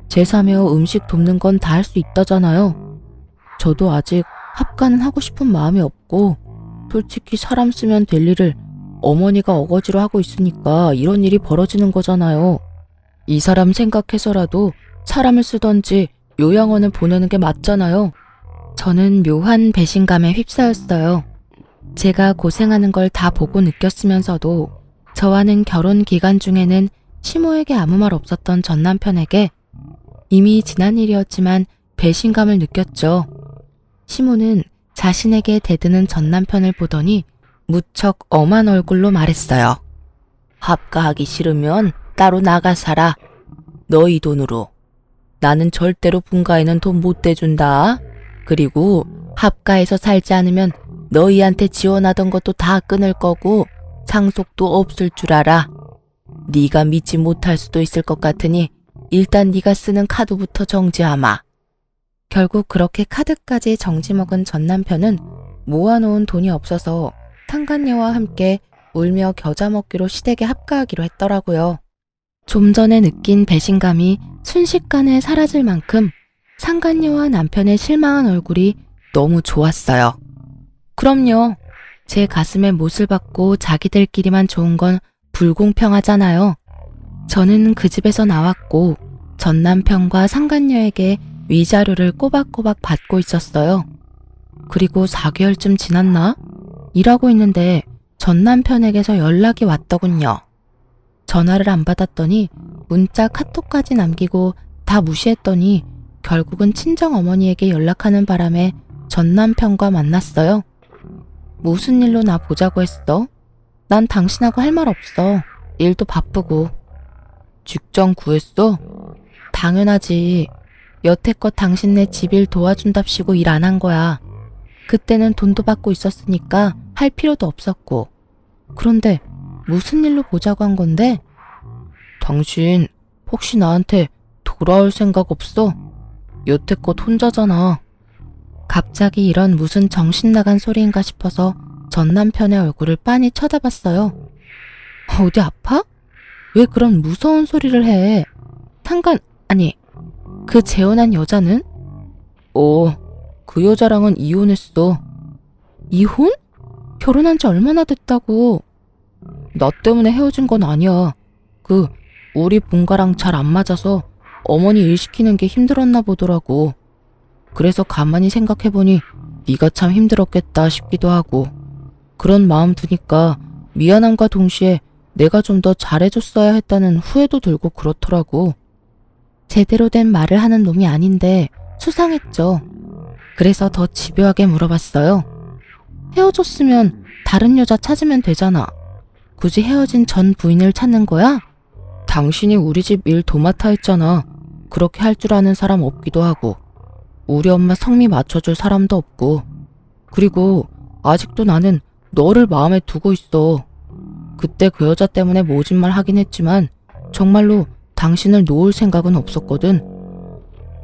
제사며 음식 돕는 건 다 할 수 있다잖아요. 저도 아직 합가는 하고 싶은 마음이 없고, 솔직히 사람 쓰면 될 일을 어머니가 어거지로 하고 있으니까 이런 일이 벌어지는 거잖아요. 이 사람 생각해서라도 사람을 쓰던지 요양원을 보내는 게 맞잖아요. 저는 묘한 배신감에 휩싸였어요. 제가 고생하는 걸 다 보고 느꼈으면서도 저와는 결혼 기간 중에는 시모에게 아무 말 없었던 전 남편에게 이미 지난 일이었지만 배신감을 느꼈죠. 시모는 자신에게 대드는 전 남편을 보더니 무척 엄한 얼굴로 말했어요. 합가하기 싫으면 따로 나가 살아. 너희 돈으로. 나는 절대로 분가에는 돈 못 대준다. 그리고 합가해서 살지 않으면 너희한테 지원하던 것도 다 끊을 거고 상속도 없을 줄 알아. 네가 믿지 못할 수도 있을 것 같으니 일단 네가 쓰는 카드부터 정지하마. 결국 그렇게 카드까지 정지 먹은 전 남편은 모아놓은 돈이 없어서 상간녀와 함께 울며 겨자 먹기로 시댁에 합가하기로 했더라고요. 좀 전에 느낀 배신감이 순식간에 사라질 만큼 상간녀와 남편의 실망한 얼굴이 너무 좋았어요. 그럼요. 제 가슴에 못을 박고 자기들끼리만 좋은 건 불공평하잖아요. 저는 그 집에서 나왔고 전 남편과 상간녀에게 위자료를 꼬박꼬박 받고 있었어요. 그리고 4개월쯤 지났나? 일하고 있는데 전 남편에게서 연락이 왔더군요. 전화를 안 받았더니 문자 카톡까지 남기고 다 무시했더니 결국은 친정어머니에게 연락하는 바람에 전 남편과 만났어요. 무슨 일로 나 보자고 했어? 난 당신하고 할 말 없어. 일도 바쁘고. 직장 구했어? 당연하지. 여태껏 당신네 집일 도와준답시고 일 안 한 거야. 그때는 돈도 받고 있었으니까 할 필요도 없었고. 그런데 무슨 일로 보자고 한 건데? 당신 혹시 나한테 돌아올 생각 없어? 여태껏 혼자잖아. 갑자기 이런 무슨 정신 나간 소리인가 싶어서 전 남편의 얼굴을 빤히 쳐다봤어요. 어디 아파? 왜 그런 무서운 소리를 해? 그 재혼한 여자는? 그 여자랑은 이혼했어. 이혼? 결혼한 지 얼마나 됐다고. 나 때문에 헤어진 건 아니야. 우리 본가랑 잘 안 맞아서 어머니 일 시키는 게 힘들었나 보더라고. 그래서 가만히 생각해보니 네가 참 힘들었겠다 싶기도 하고, 그런 마음 드니까 미안함과 동시에 내가 좀 더 잘해줬어야 했다는 후회도 들고 그렇더라고. 제대로 된 말을 하는 놈이 아닌데 수상했죠. 그래서 더 집요하게 물어봤어요. 헤어졌으면 다른 여자 찾으면 되잖아. 굳이 헤어진 전 부인을 찾는 거야? 당신이 우리 집 일 도맡아 했잖아. 그렇게 할 줄 아는 사람 없기도 하고, 우리 엄마 성미 맞춰줄 사람도 없고, 그리고 아직도 나는 너를 마음에 두고 있어. 그때 그 여자 때문에 모진 말 하긴 했지만 정말로 당신을 놓을 생각은 없었거든.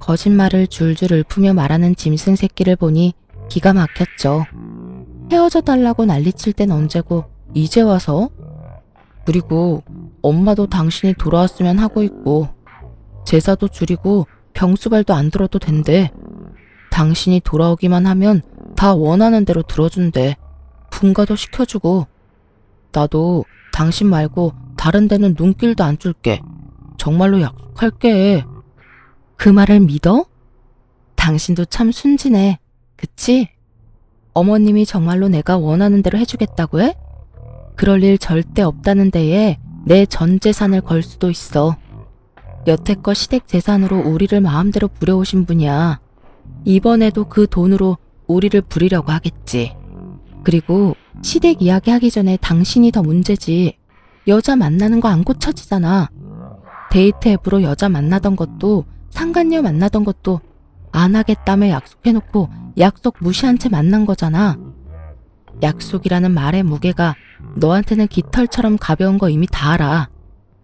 거짓말을 줄줄 읊으며 말하는 짐승 새끼를 보니 기가 막혔죠. 헤어져 달라고 난리칠 땐 언제고 이제 와서? 그리고 엄마도 당신이 돌아왔으면 하고 있고 제사도 줄이고 병수발도 안 들어도 된대. 당신이 돌아오기만 하면 다 원하는 대로 들어준대. 분가도 시켜주고. 나도 당신 말고 다른 데는 눈길도 안 줄게. 정말로 약속할게. 그 말을 믿어? 당신도 참 순진해. 그치? 어머님이 정말로 내가 원하는 대로 해주겠다고 해? 그럴 일 절대 없다는 데에 내 전 재산을 걸 수도 있어. 여태껏 시댁 재산으로 우리를 마음대로 부려오신 분이야. 이번에도 그 돈으로 우리를 부리려고 하겠지. 그리고 시댁 이야기 하기 전에 당신이 더 문제지. 여자 만나는 거 안 고쳐지잖아. 데이트 앱으로 여자 만나던 것도 상간녀 만나던 것도 안 하겠다며 약속해놓고 약속 무시한 채 만난 거잖아. 약속이라는 말의 무게가 너한테는 깃털처럼 가벼운 거 이미 다 알아.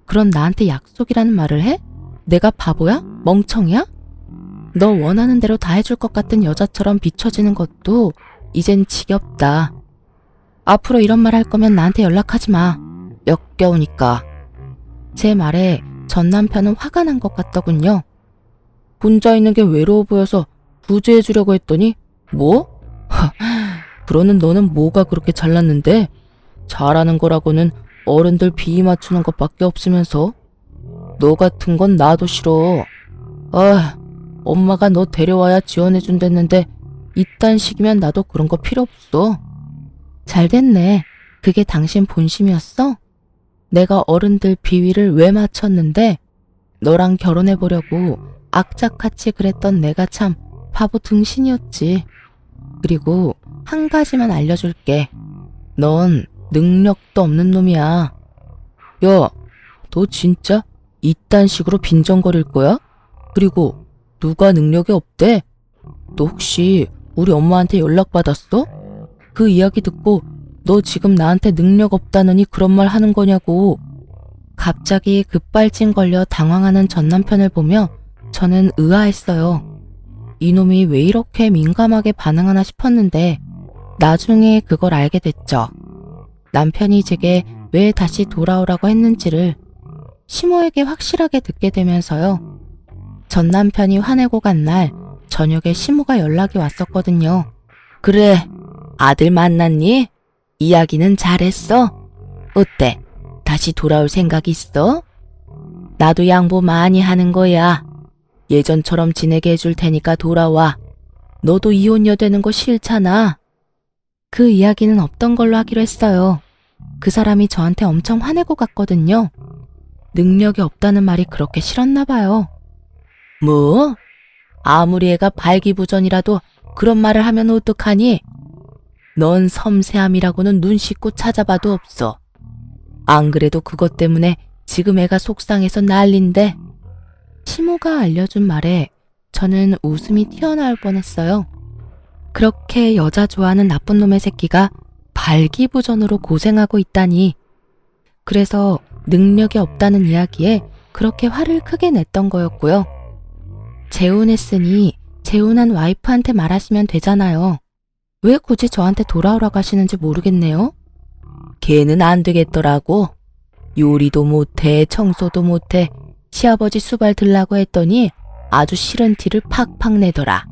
그럼 나한테 약속이라는 말을 해? 내가 바보야? 멍청이야? 너 원하는 대로 다 해줄 것 같은 여자처럼 비춰지는 것도 이젠 지겹다. 앞으로 이런 말 할 거면 나한테 연락하지 마. 역겨우니까. 제 말에 전 남편은 화가 난 것 같더군요. 혼자 있는 게 외로워 보여서 구제해 주려고 했더니 뭐? 그러는 너는 뭐가 그렇게 잘났는데? 잘하는 거라고는 어른들 비위 맞추는 것밖에 없으면서. 너 같은 건 나도 싫어. 아, 엄마가 너 데려와야 지원해 준댔는데 이딴 식이면 나도 그런 거 필요 없어. 잘 됐네. 그게 당신 본심이었어? 내가 어른들 비위를 왜 맞췄는데 너랑 결혼해 보려고 악착같이 그랬던 내가 참 바보 등신이었지. 그리고 한 가지만 알려줄게. 넌 능력도 없는 놈이야. 야, 너 진짜 이딴 식으로 빈정거릴 거야? 그리고 누가 능력이 없대? 너 혹시 우리 엄마한테 연락받았어? 그 이야기 듣고 너 지금 나한테 능력 없다느니 그런 말 하는 거냐고. 갑자기 급발진 걸려 당황하는 전 남편을 보며 저는 의아했어요. 이놈이 왜 이렇게 민감하게 반응하나 싶었는데 나중에 그걸 알게 됐죠. 남편이 제게 왜 다시 돌아오라고 했는지를 시모에게 확실하게 듣게 되면서요. 전 남편이 화내고 간 날 저녁에 시모가 연락이 왔었거든요. 그래, 아들 만났니? 이야기는 잘했어? 어때? 다시 돌아올 생각 있어? 나도 양보 많이 하는 거야. 예전처럼 지내게 해줄 테니까 돌아와. 너도 이혼녀 되는 거 싫잖아. 그 이야기는 없던 걸로 하기로 했어요. 그 사람이 저한테 엄청 화내고 갔거든요. 능력이 없다는 말이 그렇게 싫었나 봐요. 뭐? 아무리 애가 발기부전이라도 그런 말을 하면 어떡하니? 넌 섬세함이라고는 눈 씻고 찾아봐도 없어. 안 그래도 그것 때문에 지금 애가 속상해서 난린데. 시모가 알려준 말에 저는 웃음이 튀어나올 뻔했어요. 그렇게 여자 좋아하는 나쁜 놈의 새끼가 발기부전으로 고생하고 있다니. 그래서 능력이 없다는 이야기에 그렇게 화를 크게 냈던 거였고요. 재혼했으니 재혼한 와이프한테 말하시면 되잖아요. 왜 굳이 저한테 돌아오라고 하시는지 모르겠네요. 걔는 안 되겠더라고. 요리도 못해, 청소도 못해. 시아버지 수발 들라고 했더니 아주 싫은 티를 팍팍 내더라.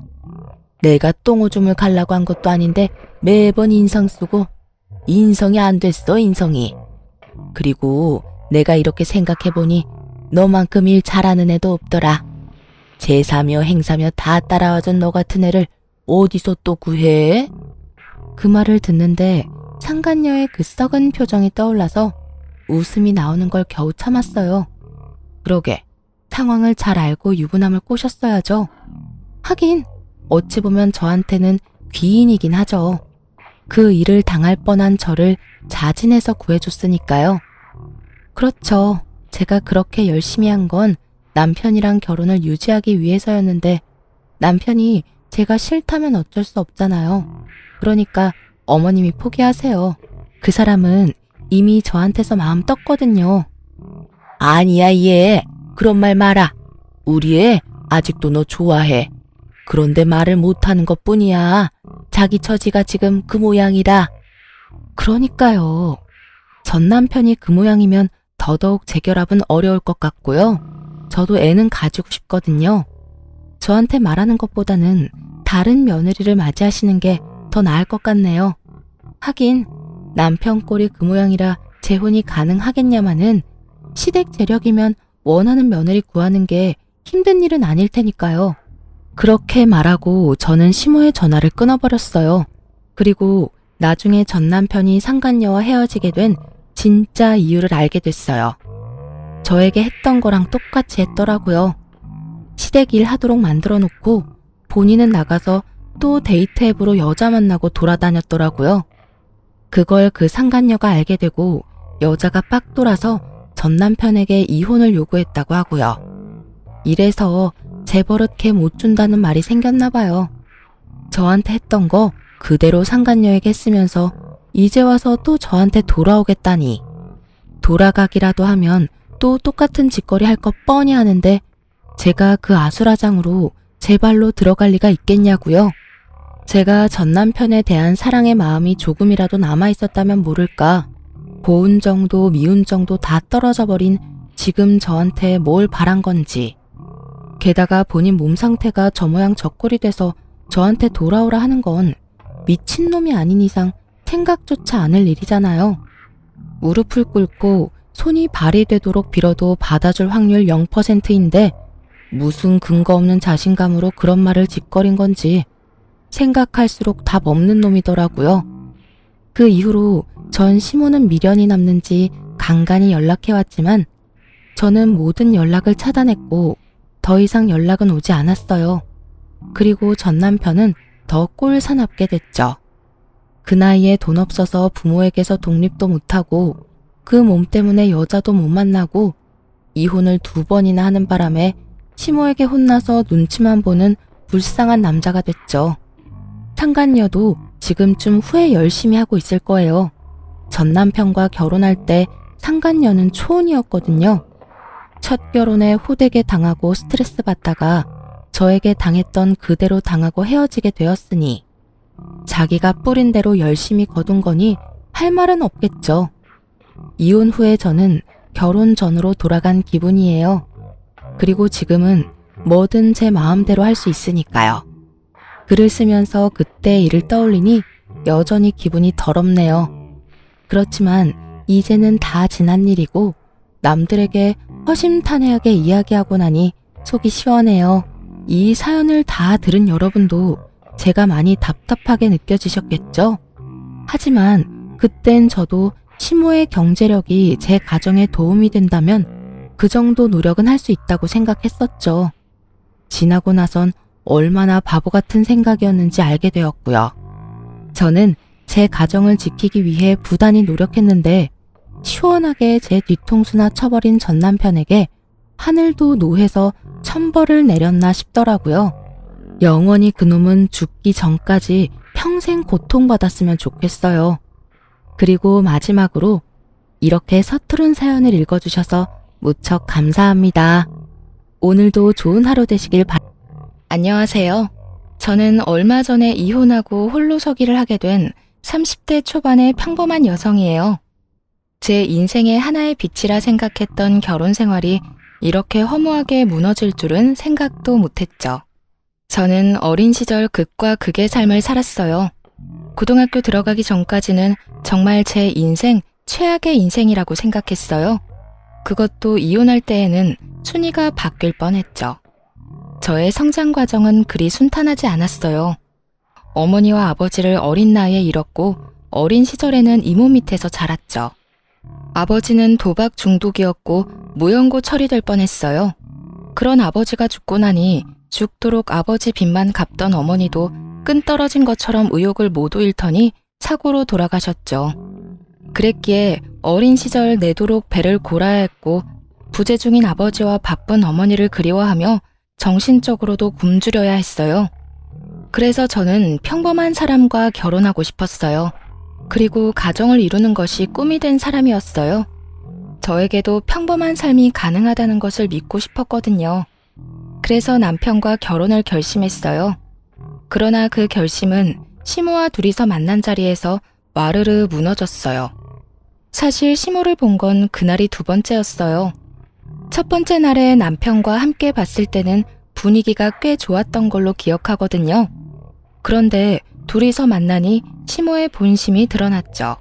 내가 똥오줌을 갈라고 한 것도 아닌데 매번 인상 쓰고. 인성이 안 됐어, 인성이. 그리고 내가 이렇게 생각해보니 너만큼 일 잘하는 애도 없더라. 제사며 행사며 다 따라와준 너 같은 애를 어디서 또 구해? 그 말을 듣는데 상간녀의 그 썩은 표정이 떠올라서 웃음이 나오는 걸 겨우 참았어요. 그러게, 상황을 잘 알고 유부남을 꼬셨어야죠. 하긴 어찌 보면 저한테는 귀인이긴 하죠. 그 일을 당할 뻔한 저를 자진해서 구해줬으니까요. 그렇죠. 제가 그렇게 열심히 한 건 남편이랑 결혼을 유지하기 위해서였는데 남편이 제가 싫다면 어쩔 수 없잖아요. 그러니까 어머님이 포기하세요. 그 사람은 이미 저한테서 마음 떴거든요. 아니야, 얘. 그런 말 마라. 우리 애 아직도 너 좋아해. 그런데 말을 못하는 것뿐이야. 자기 처지가 지금 그 모양이라. 그러니까요. 전 남편이 그 모양이면 더더욱 재결합은 어려울 것 같고요. 저도 애는 가지고 싶거든요. 저한테 말하는 것보다는 다른 며느리를 맞이하시는 게 더 나을 것 같네요. 하긴 남편 꼴이 그 모양이라 재혼이 가능하겠냐마는 시댁 재력이면 원하는 며느리 구하는 게 힘든 일은 아닐 테니까요. 그렇게 말하고 저는 시모의 전화를 끊어버렸어요. 그리고 나중에 전 남편이 상간녀와 헤어지게 된 진짜 이유를 알게 됐어요. 저에게 했던 거랑 똑같이 했더라고요. 시댁 일 하도록 만들어 놓고 본인은 나가서 또 데이트 앱으로 여자 만나고 돌아다녔더라고요. 그걸 그 상간녀가 알게 되고 여자가 빡 돌아서 전 남편에게 이혼을 요구했다고 하고요. 이래서 제 버릇 걔 못 준다는 말이 생겼나 봐요. 저한테 했던 거 그대로 상간녀에게 했으면서 이제 와서 또 저한테 돌아오겠다니. 돌아가기라도 하면 또 똑같은 짓거리 할 것 뻔히 하는데 제가 그 아수라장으로 제 발로 들어갈 리가 있겠냐고요. 제가 전 남편에 대한 사랑의 마음이 조금이라도 남아있었다면 모를까. 고운 정도 미운 정도 다 떨어져 버린 지금 저한테 뭘 바란 건지. 게다가 본인 몸 상태가 저 모양 저 꼴이 돼서 저한테 돌아오라 하는 건 미친놈이 아닌 이상 생각조차 않을 일이잖아요. 무릎을 꿇고 손이 발이 되도록 빌어도 받아줄 확률 0%인데 무슨 근거 없는 자신감으로 그런 말을 짓거린 건지 생각할수록 답 없는 놈이더라고요. 그 이후로 전 시모는 미련이 남는지 간간히 연락해왔지만 저는 모든 연락을 차단했고 더 이상 연락은 오지 않았어요. 그리고 전 남편은 더 꼴사납게 됐죠. 그 나이에 돈 없어서 부모에게서 독립도 못하고 그 몸 때문에 여자도 못 만나고 이혼을 2번이나 하는 바람에 시모에게 혼나서 눈치만 보는 불쌍한 남자가 됐죠. 상간녀도 지금쯤 후회 열심히 하고 있을 거예요. 전 남편과 결혼할 때 상간녀는 초혼이었거든요. 첫 결혼에 호되게 당하고 스트레스 받다가 저에게 당했던 그대로 당하고 헤어지게 되었으니 자기가 뿌린 대로 열심히 거둔 거니 할 말은 없겠죠. 이혼 후에 저는 결혼 전으로 돌아간 기분이에요. 그리고 지금은 뭐든 제 마음대로 할 수 있으니까요. 글을 쓰면서 그때 일을 떠올리니 여전히 기분이 더럽네요. 그렇지만 이제는 다 지난 일이고 남들에게 허심탄회하게 이야기하고 나니 속이 시원해요. 이 사연을 다 들은 여러분도 제가 많이 답답하게 느껴지셨겠죠? 하지만 그땐 저도 시모의 경제력이 제 가정에 도움이 된다면 그 정도 노력은 할 수 있다고 생각했었죠. 지나고 나선 얼마나 바보 같은 생각이었는지 알게 되었고요. 저는 제 가정을 지키기 위해 부단히 노력했는데 시원하게 제 뒤통수나 쳐버린 전 남편에게 하늘도 노해서 천벌을 내렸나 싶더라고요. 영원히 그놈은 죽기 전까지 평생 고통받았으면 좋겠어요. 그리고 마지막으로 이렇게 서투른 사연을 읽어주셔서 무척 감사합니다. 오늘도 좋은 하루 되시길 바랍니다. 안녕하세요. 저는 얼마 전에 이혼하고 홀로서기를 하게 된 30대 초반의 평범한 여성이에요. 제 인생의 하나의 빛이라 생각했던 결혼 생활이 이렇게 허무하게 무너질 줄은 생각도 못했죠. 저는 어린 시절 극과 극의 삶을 살았어요. 고등학교 들어가기 전까지는 정말 제 인생 최악의 인생이라고 생각했어요. 그것도 이혼할 때에는 순위가 바뀔 뻔했죠. 저의 성장 과정은 그리 순탄하지 않았어요. 어머니와 아버지를 어린 나이에 잃었고 어린 시절에는 이모 밑에서 자랐죠. 아버지는 도박 중독이었고 무연고 처리될 뻔했어요. 그런 아버지가 죽고 나니 죽도록 아버지 빚만 갚던 어머니도 끈 떨어진 것처럼 의욕을 모두 잃더니 사고로 돌아가셨죠. 그랬기에 어린 시절 내도록 배를 골아야 했고 부재 중인 아버지와 바쁜 어머니를 그리워하며 정신적으로도 굶주려야 했어요. 그래서 저는 평범한 사람과 결혼하고 싶었어요. 그리고 가정을 이루는 것이 꿈이 된 사람이었어요. 저에게도 평범한 삶이 가능하다는 것을 믿고 싶었거든요. 그래서 남편과 결혼을 결심했어요. 그러나 그 결심은 시모와 둘이서 만난 자리에서 와르르 무너졌어요. 사실 시모를 본 건 그날이 두 번째였어요. 첫 번째 날에 남편과 함께 봤을 때는 분위기가 꽤 좋았던 걸로 기억하거든요. 그런데 둘이서 만나니 시모의 본심이 드러났죠.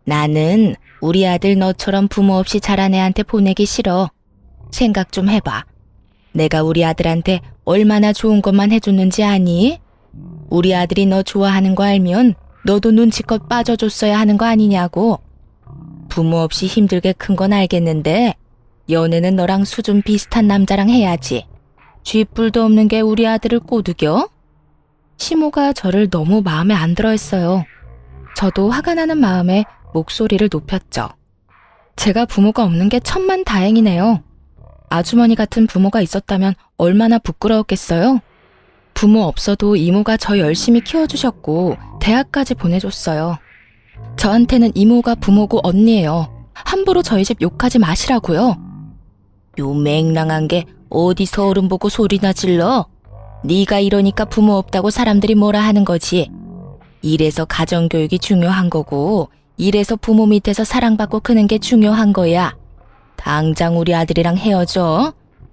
나는 우리 아들 너처럼 부모 없이 자란 애한테 보내기 싫어. 생각 좀 해봐. 내가 우리 아들한테 얼마나 좋은 것만 해줬는지 아니? 우리 아들이 너 좋아하는 거 알면 너도 눈치껏 빠져줬어야 하는 거 아니냐고. 부모 없이 힘들게 큰 건 알겠는데 연애는 너랑 수준 비슷한 남자랑 해야지. 쥐뿔도 없는 게 우리 아들을 꼬드겨? 시모가 저를 너무 마음에 안 들어 했어요. 저도 화가 나는 마음에 목소리를 높였죠. 제가 부모가 없는 게 천만 다행이네요. 아주머니 같은 부모가 있었다면 얼마나 부끄러웠겠어요? 부모 없어도 이모가 저 열심히 키워주셨고 대학까지 보내줬어요. 저한테는 이모가 부모고 언니예요. 함부로 저희 집 욕하지 마시라고요. 요 맹랑한 게 어디서 어른 보고 소리나 질러? 네가 이러니까 부모 없다고 사람들이 뭐라 하는 거지. 이래서 가정교육이 중요한 거고 이래서 부모 밑에서 사랑받고 크는 게 중요한 거야. 당장 우리 아들이랑 헤어져.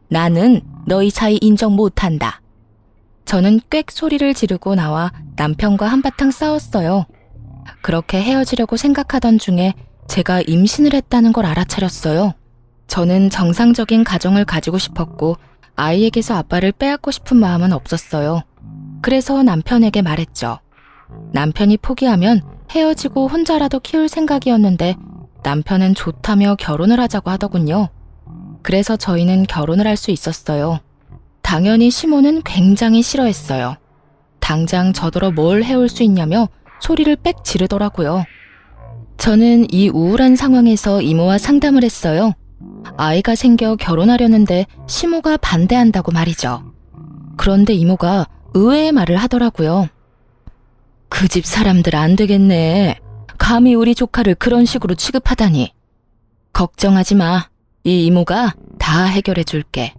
나는 너희 사이 인정 못한다. 저는 꽥 소리를 지르고 나와 남편과 한바탕 싸웠어요. 그렇게 헤어지려고 생각하던 중에 제가 임신을 했다는 걸 알아차렸어요. 저는 정상적인 가정을 가지고 싶었고 아이에게서 아빠를 빼앗고 싶은 마음은 없었어요. 그래서 남편에게 말했죠. 남편이 포기하면 헤어지고 혼자라도 키울 생각이었는데 남편은 좋다며 결혼을 하자고 하더군요. 그래서 저희는 결혼을 할 수 있었어요. 당연히 시모는 굉장히 싫어했어요. 당장 저더러 뭘 해올 수 있냐며 소리를 빽 지르더라고요. 저는 이 우울한 상황에서 이모와 상담을 했어요. 아이가 생겨 결혼하려는데 시모가 반대한다고 말이죠. 그런데 이모가 의외의 말을 하더라고요. 그 집 사람들 안 되겠네. 감히 우리 조카를 그런 식으로 취급하다니. 걱정하지 마. 이 이모가 다 해결해 줄게.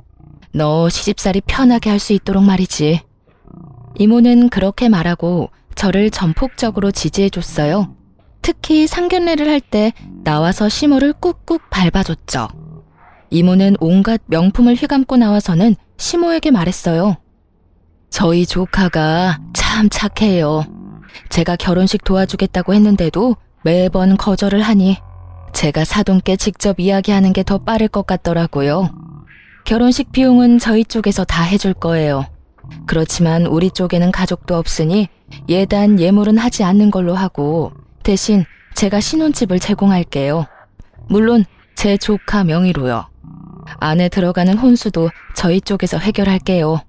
너 시집살이 편하게 할 수 있도록 말이지. 이모는 그렇게 말하고 저를 전폭적으로 지지해 줬어요. 특히 상견례를 할 때 나와서 시모를 꾹꾹 밟아줬죠. 이모는 온갖 명품을 휘감고 나와서는 시모에게 말했어요. 저희 조카가 참 착해요. 제가 결혼식 도와주겠다고 했는데도 매번 거절을 하니 제가 사돈께 직접 이야기하는 게 더 빠를 것 같더라고요. 결혼식 비용은 저희 쪽에서 다 해줄 거예요. 그렇지만 우리 쪽에는 가족도 없으니 예단 예물은 하지 않는 걸로 하고 대신 제가 신혼집을 제공할게요. 물론 제 조카 명의로요. 안에 들어가는 혼수도 저희 쪽에서 해결할게요.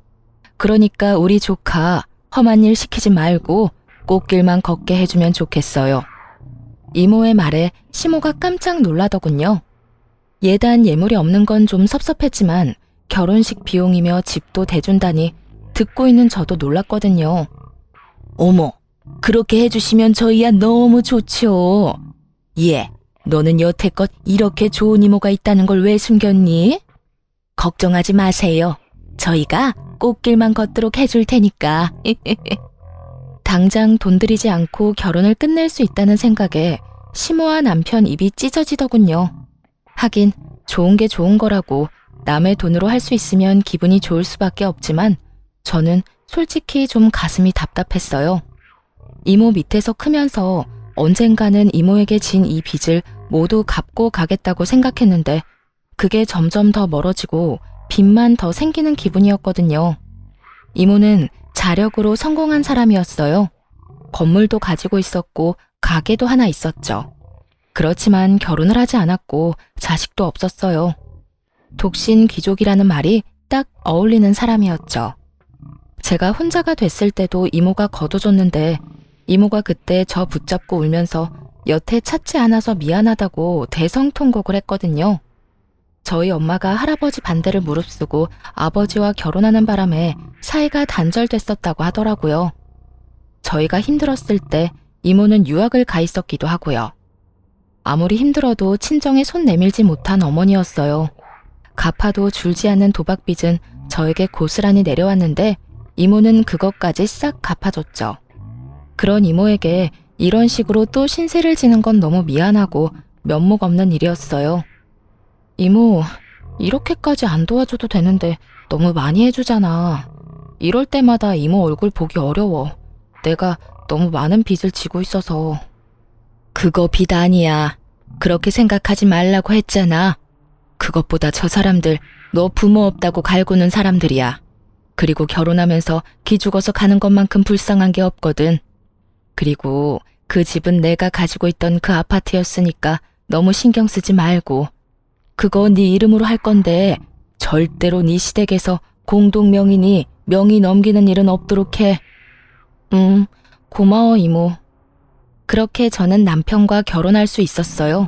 그러니까 우리 조카 험한 일 시키지 말고 꽃길만 걷게 해주면 좋겠어요. 이모의 말에 시모가 깜짝 놀라더군요. 예단 예물이 없는 건 좀 섭섭했지만 결혼식 비용이며 집도 대준다니 듣고 있는 저도 놀랐거든요. 어머, 그렇게 해주시면 저희야 너무 좋죠. 예, 너는 여태껏 이렇게 좋은 이모가 있다는 걸 왜 숨겼니? 걱정하지 마세요. 저희가 꽃길만 걷도록 해줄 테니까. 당장 돈 들이지 않고 결혼을 끝낼 수 있다는 생각에 시모와 남편 입이 찢어지더군요. 하긴 좋은 게 좋은 거라고 남의 돈으로 할 수 있으면 기분이 좋을 수밖에 없지만 저는 솔직히 좀 가슴이 답답했어요. 이모 밑에서 크면서 언젠가는 이모에게 진 이 빚을 모두 갚고 가겠다고 생각했는데 그게 점점 더 멀어지고 빚만 더 생기는 기분이었거든요. 이모는 자력으로 성공한 사람이었어요. 건물도 가지고 있었고 가게도 하나 있었죠. 그렇지만 결혼을 하지 않았고 자식도 없었어요. 독신 귀족이라는 말이 딱 어울리는 사람이었죠. 제가 혼자가 됐을 때도 이모가 거둬줬는데 이모가 그때 저 붙잡고 울면서 여태 찾지 않아서 미안하다고 대성통곡을 했거든요. 저희 엄마가 할아버지 반대를 무릅쓰고 아버지와 결혼하는 바람에 사이가 단절됐었다고 하더라고요. 저희가 힘들었을 때 이모는 유학을 가 있었기도 하고요. 아무리 힘들어도 친정에 손 내밀지 못한 어머니였어요. 갚아도 줄지 않는 도박빚은 저에게 고스란히 내려왔는데 이모는 그것까지 싹 갚아줬죠. 그런 이모에게 이런 식으로 또 신세를 지는 건 너무 미안하고 면목 없는 일이었어요. 이모, 이렇게까지 안 도와줘도 되는데 너무 많이 해주잖아. 이럴 때마다 이모 얼굴 보기 어려워. 내가 너무 많은 빚을 지고 있어서. 그거 빚 아니야. 그렇게 생각하지 말라고 했잖아. 그것보다 저 사람들 너 부모 없다고 갈구는 사람들이야. 그리고 결혼하면서 기죽어서 가는 것만큼 불쌍한 게 없거든. 그리고 그 집은 내가 가지고 있던 그 아파트였으니까 너무 신경 쓰지 말고. 그거 네 이름으로 할 건데 절대로 네 시댁에서 공동명의니 명의 넘기는 일은 없도록 해. 고마워 이모. 그렇게 저는 남편과 결혼할 수 있었어요.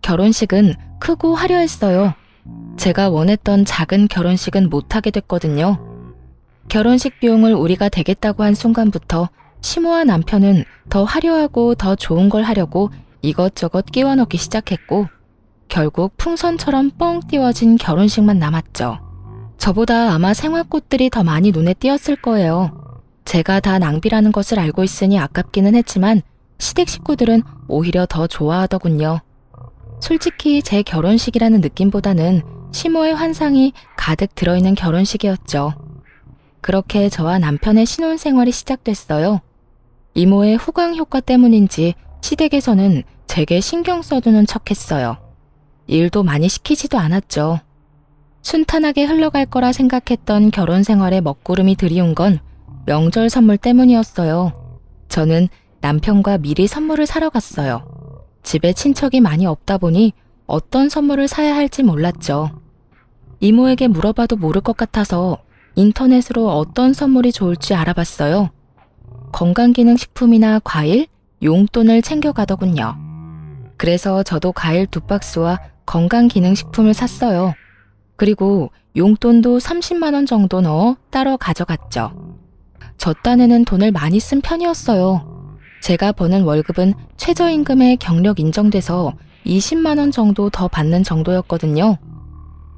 결혼식은 크고 화려했어요. 제가 원했던 작은 결혼식은 못하게 됐거든요. 결혼식 비용을 우리가 대겠다고 한 순간부터 시모와 남편은 더 화려하고 더 좋은 걸 하려고 이것저것 끼워 넣기 시작했고 결국 풍선처럼 뻥 띄워진 결혼식만 남았죠. 저보다 아마 생화꽃들이 더 많이 눈에 띄었을 거예요. 제가 다 낭비라는 것을 알고 있으니 아깝기는 했지만 시댁 식구들은 오히려 더 좋아하더군요. 솔직히 제 결혼식이라는 느낌보다는 시모의 환상이 가득 들어있는 결혼식이었죠. 그렇게 저와 남편의 신혼생활이 시작됐어요. 이모의 후광 효과 때문인지 시댁에서는 제게 신경 써주는 척했어요. 일도 많이 시키지도 않았죠. 순탄하게 흘러갈 거라 생각했던 결혼 생활에 먹구름이 들이운 건 명절 선물 때문이었어요. 저는 남편과 미리 선물을 사러 갔어요. 집에 친척이 많이 없다 보니 어떤 선물을 사야 할지 몰랐죠. 이모에게 물어봐도 모를 것 같아서 인터넷으로 어떤 선물이 좋을지 알아봤어요. 건강기능식품이나 과일, 용돈을 챙겨가더군요. 그래서 저도 과일 2박스와 건강기능식품을 샀어요. 그리고 용돈도 30만 원 정도 넣어 따로 가져갔죠. 저 딴에는 돈을 많이 쓴 편이었어요. 제가 버는 월급은 최저임금에 경력 인정돼서 20만 원 정도 더 받는 정도였거든요.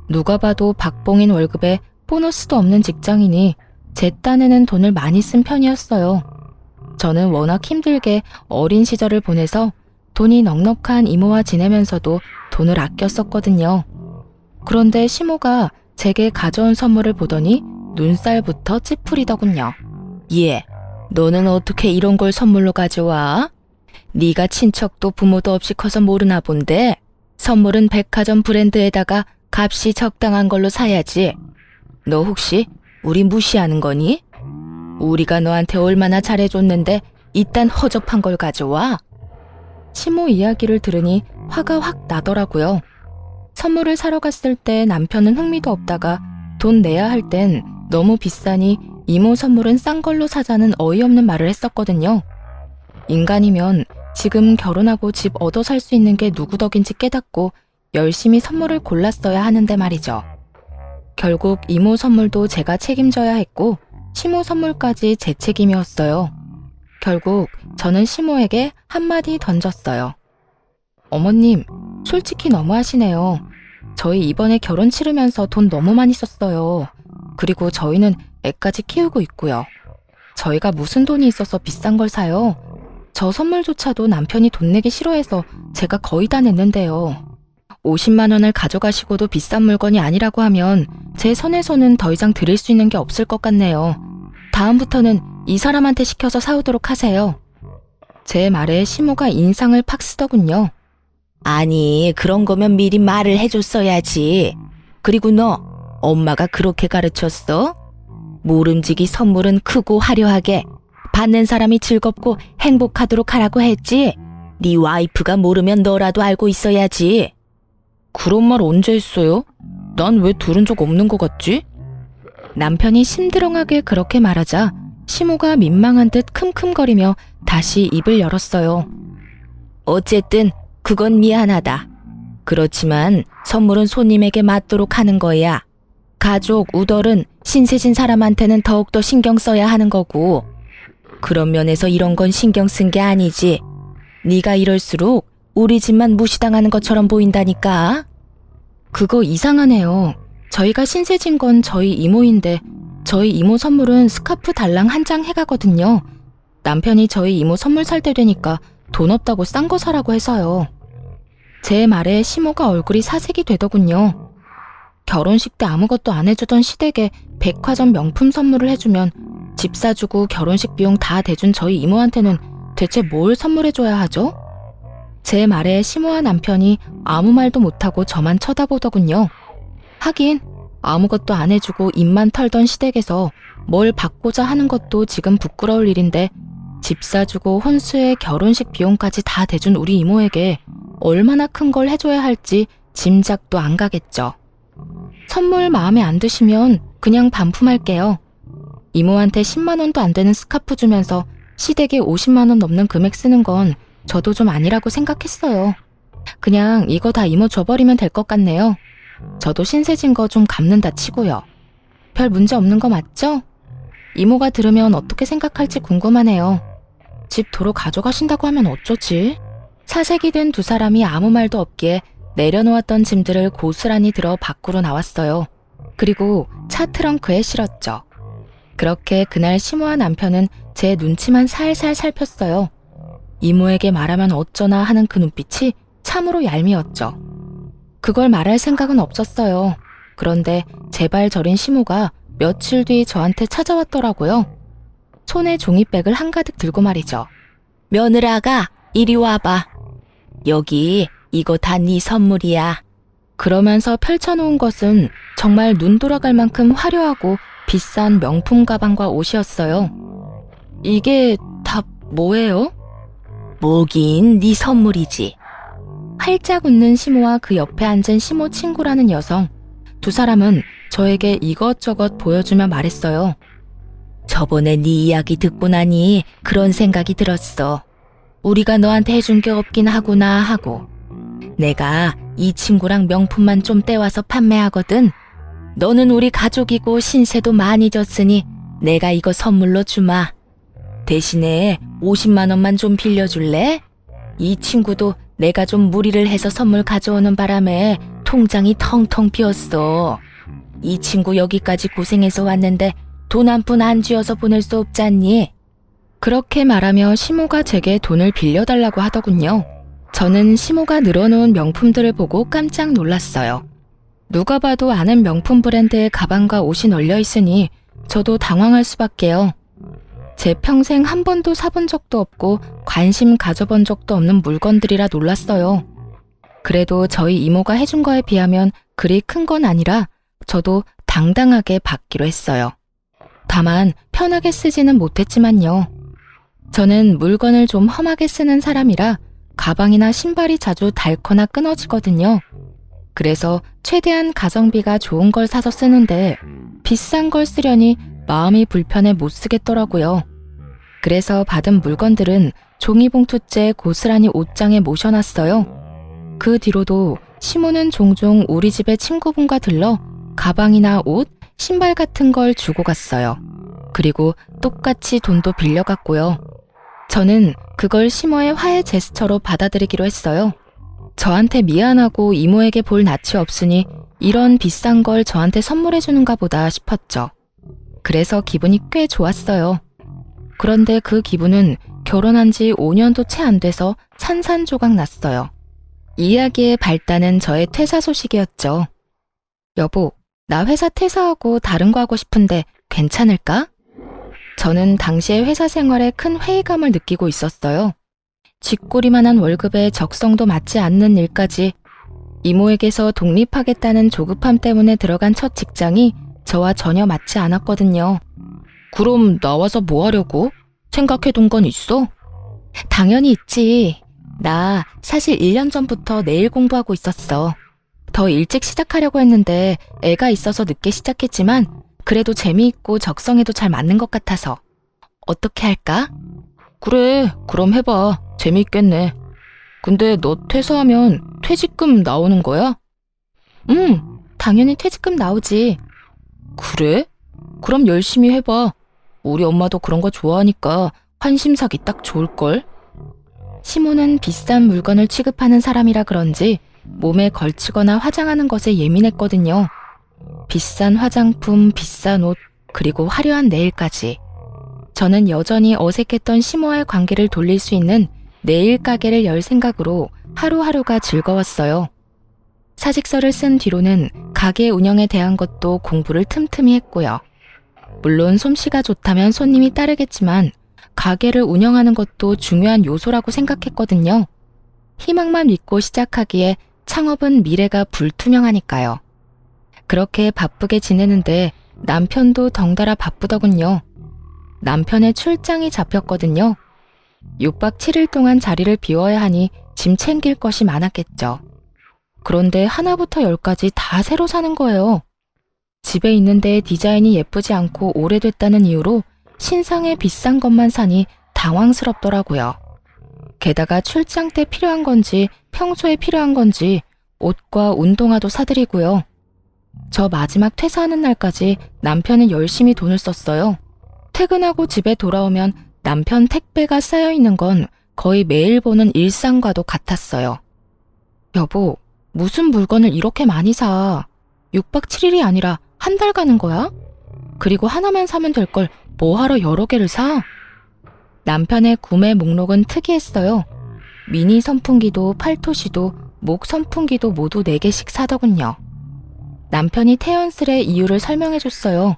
누가 봐도 박봉인 월급에 보너스도 없는 직장이니 제 딴에는 돈을 많이 쓴 편이었어요. 저는 워낙 힘들게 어린 시절을 보내서 돈이 넉넉한 이모와 지내면서도 돈을 아껴 썼거든요. 그런데 시모가 제게 가져온 선물을 보더니 눈살부터 찌푸리더군요. 얘, 너는 어떻게 이런 걸 선물로 가져와? 네가 친척도 부모도 없이 커서 모르나 본데 선물은 백화점 브랜드에다가 값이 적당한 걸로 사야지. 너 혹시 우리 무시하는 거니? 우리가 너한테 얼마나 잘해줬는데 이딴 허접한 걸 가져와? 시모 이야기를 들으니 화가 확 나더라고요. 선물을 사러 갔을 때 남편은 흥미도 없다가 돈 내야 할 땐 너무 비싸니 이모 선물은 싼 걸로 사자는 어이없는 말을 했었거든요. 인간이면 지금 결혼하고 집 얻어 살 수 있는 게 누구 덕인지 깨닫고 열심히 선물을 골랐어야 하는데 말이죠. 결국 이모 선물도 제가 책임져야 했고 시모 선물까지 제 책임이었어요. 결국 저는 시모에게 한마디 던졌어요. 어머님, 솔직히 너무하시네요. 저희 이번에 결혼 치르면서 돈 너무 많이 썼어요. 그리고 저희는 애까지 키우고 있고요. 저희가 무슨 돈이 있어서 비싼 걸 사요? 저 선물조차도 남편이 돈 내기 싫어해서 제가 거의 다 냈는데요. 50만 원을 가져가시고도 비싼 물건이 아니라고 하면 제 선에서는 더 이상 드릴 수 있는 게 없을 것 같네요. 다음부터는 이 사람한테 시켜서 사오도록 하세요. 제 말에 시모가 인상을 팍 쓰더군요. 아니, 그런 거면 미리 말을 해줬어야지. 그리고 너, 엄마가 그렇게 가르쳤어? 모름지기 선물은 크고 화려하게, 받는 사람이 즐겁고 행복하도록 하라고 했지. 네 와이프가 모르면 너라도 알고 있어야지. 그런 말 언제 했어요? 난 왜 들은 적 없는 것 같지? 남편이 심드렁하게 그렇게 말하자 시모가 민망한 듯 킁킁거리며 다시 입을 열었어요. 어쨌든 그건 미안하다. 그렇지만 선물은 손님에게 맞도록 하는 거야. 가족, 우덜은 신세진 사람한테는 더욱더 신경 써야 하는 거고. 그런 면에서 이런 건 신경 쓴 게 아니지. 네가 이럴수록 우리 집만 무시당하는 것처럼 보인다니까. 그거 이상하네요. 저희가 신세진 건 저희 이모인데 저희 이모 선물은 스카프 달랑 한 장 해가거든요. 남편이 저희 이모 선물 살 때 되니까 돈 없다고 싼 거 사라고 해서요. 제 말에 시모가 얼굴이 사색이 되더군요. 결혼식 때 아무것도 안 해주던 시댁에 백화점 명품 선물을 해주면 집 사주고 결혼식 비용 다 대준 저희 이모한테는 대체 뭘 선물해줘야 하죠? 제 말에 시모와 남편이 아무 말도 못하고 저만 쳐다보더군요. 하긴 아무것도 안 해주고 입만 털던 시댁에서 뭘 받고자 하는 것도 지금 부끄러울 일인데 집 사주고 혼수에 결혼식 비용까지 다 대준 우리 이모에게 얼마나 큰 걸 해줘야 할지 짐작도 안 가겠죠. 선물 마음에 안 드시면 그냥 반품할게요. 이모한테 10만 원도 안 되는 스카프 주면서 시댁에 50만 원 넘는 금액 쓰는 건 저도 좀 아니라고 생각했어요. 그냥 이거 다 이모 줘버리면 될 것 같네요. 저도 신세진 거 좀 갚는다 치고요. 별 문제 없는 거 맞죠? 이모가 들으면 어떻게 생각할지 궁금하네요. 집 도로 가져가신다고 하면 어쩌지? 사색이 된 두 사람이 아무 말도 없기에 내려놓았던 짐들을 고스란히 들어 밖으로 나왔어요. 그리고 차 트렁크에 실었죠. 그렇게 그날 시모와 남편은 제 눈치만 살살 살폈어요. 이모에게 말하면 어쩌나 하는 그 눈빛이 참으로 얄미웠죠. 그걸 말할 생각은 없었어요. 그런데 제발 저린 시모가 며칠 뒤 저한테 찾아왔더라고요. 손에 종이백을 한가득 들고 말이죠. 며느라가 이리 와봐. 여기 이거 다 네 선물이야. 그러면서 펼쳐놓은 것은 정말 눈 돌아갈 만큼 화려하고 비싼 명품 가방과 옷이었어요. 이게 다 뭐예요? 뭐긴 네 선물이지. 활짝 웃는 시모와 그 옆에 앉은 시모 친구라는 여성. 두 사람은 저에게 이것저것 보여주며 말했어요. 저번에 네 이야기 듣고 나니 그런 생각이 들었어. 우리가 너한테 해준 게 없긴 하구나 하고. 내가 이 친구랑 명품만 좀 떼와서 판매하거든. 너는 우리 가족이고 신세도 많이 졌으니 내가 이거 선물로 주마. 대신에 50만 원만 좀 빌려줄래? 이 친구도 내가 좀 무리를 해서 선물 가져오는 바람에 통장이 텅텅 비었어. 이 친구 여기까지 고생해서 왔는데 돈 한 푼 안 쥐어서 보낼 수 없잖니? 그렇게 말하며 시모가 제게 돈을 빌려달라고 하더군요. 저는 시모가 늘어놓은 명품들을 보고 깜짝 놀랐어요. 누가 봐도 아는 명품 브랜드의 가방과 옷이 널려 있으니 저도 당황할 수밖에요. 제 평생 한 번도 사본 적도 없고 관심 가져본 적도 없는 물건들이라 놀랐어요. 그래도 저희 이모가 해준 거에 비하면 그리 큰 건 아니라 저도 당당하게 받기로 했어요. 다만 편하게 쓰지는 못했지만요. 저는 물건을 좀 험하게 쓰는 사람이라 가방이나 신발이 자주 닳거나 끊어지거든요. 그래서 최대한 가성비가 좋은 걸 사서 쓰는데 비싼 걸 쓰려니 마음이 불편해 못 쓰겠더라고요. 그래서 받은 물건들은 종이봉투째 고스란히 옷장에 모셔놨어요. 그 뒤로도 시모는 종종 우리 집에 친구분과 들러 가방이나 옷, 신발 같은 걸 주고 갔어요. 그리고 똑같이 돈도 빌려갔고요. 저는 그걸 시모의 화해 제스처로 받아들이기로 했어요. 저한테 미안하고 이모에게 볼 낯이 없으니 이런 비싼 걸 저한테 선물해주는가 보다 싶었죠. 그래서 기분이 꽤 좋았어요. 그런데 그 기분은 결혼한 지 5년도 채 안 돼서 산산조각 났어요. 이야기의 발단은 저의 퇴사 소식이었죠. 여보, 나 회사 퇴사하고 다른 거 하고 싶은데 괜찮을까? 저는 당시의 회사 생활에 큰 회의감을 느끼고 있었어요. 쥐꼬리만한 월급에 적성도 맞지 않는 일까지 이모에게서 독립하겠다는 조급함 때문에 들어간 첫 직장이 저와 전혀 맞지 않았거든요. 그럼 나와서 뭐 하려고? 생각해둔 건 있어? 당연히 있지. 나 사실 1년 전부터 내일 공부하고 있었어. 더 일찍 시작하려고 했는데 애가 있어서 늦게 시작했지만 그래도 재미있고 적성에도 잘 맞는 것 같아서. 어떻게 할까? 그래, 그럼 해봐. 재미있겠네. 근데 너 퇴사하면 퇴직금 나오는 거야? 당연히 퇴직금 나오지. 그래? 그럼 열심히 해봐. 우리 엄마도 그런 거 좋아하니까 환심사기 딱 좋을걸? 시모는 비싼 물건을 취급하는 사람이라 그런지 몸에 걸치거나 화장하는 것에 예민했거든요. 비싼 화장품, 비싼 옷, 그리고 화려한 네일까지. 저는 여전히 어색했던 시모와의 관계를 돌릴 수 있는 네일 가게를 열 생각으로 하루하루가 즐거웠어요. 사직서를 쓴 뒤로는 가게 운영에 대한 것도 공부를 틈틈이 했고요. 물론 솜씨가 좋다면 손님이 따르겠지만 가게를 운영하는 것도 중요한 요소라고 생각했거든요. 희망만 믿고 시작하기에 창업은 미래가 불투명하니까요. 그렇게 바쁘게 지내는데 남편도 덩달아 바쁘더군요. 남편의 출장이 잡혔거든요. 6박 7일 동안 자리를 비워야 하니 짐 챙길 것이 많았겠죠. 그런데 하나부터 열까지 다 새로 사는 거예요. 집에 있는데 디자인이 예쁘지 않고 오래됐다는 이유로 신상에 비싼 것만 사니 당황스럽더라고요. 게다가 출장 때 필요한 건지 평소에 필요한 건지 옷과 운동화도 사드리고요. 저 마지막 퇴사하는 날까지 남편은 열심히 돈을 썼어요. 퇴근하고 집에 돌아오면 남편 택배가 쌓여있는 건 거의 매일 보는 일상과도 같았어요. 여보, 무슨 물건을 이렇게 많이 사? 6박 7일이 아니라 한 달 가는 거야? 그리고 하나만 사면 될 걸 뭐하러 여러 개를 사? 남편의 구매 목록은 특이했어요. 미니 선풍기도 팔토시도 목 선풍기도 모두 4개씩 사더군요. 남편이 태연스레 이유를 설명해줬어요.